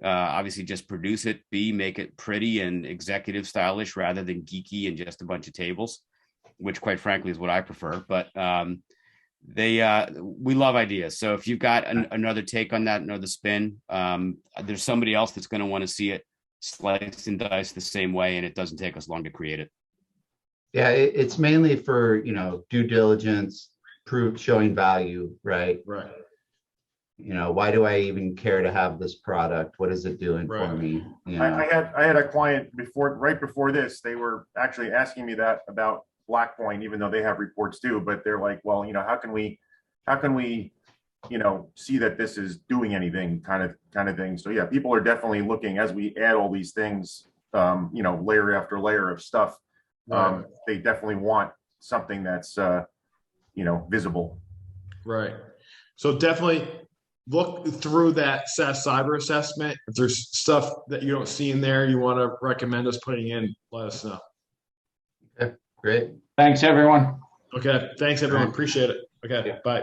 obviously just produce it, B, make it pretty and executive stylish rather than geeky and just a bunch of tables, which quite frankly is what I prefer. But we love ideas. So if you've got another take on that, another spin, there's somebody else that's going to want to see it sliced and diced the same way, and it doesn't take us long to create it. Yeah, it's mainly for due diligence, showing value, right? Right. Why do I even care to have this product? What is it doing for me? I had a client right before this. They were actually asking me that about Blackpoint, even though they have reports too. But they're like, well, how can we, see that this is doing anything, kind of thing. So yeah, people are definitely looking as we add all these things, layer after layer of stuff. They definitely want something that's, visible. Right. So definitely look through that SaaS cyber assessment. If there's stuff that you don't see in there you want to recommend us putting in, let us know. Okay, great. Thanks, everyone. Okay. Thanks, everyone. Appreciate it. Okay. Bye.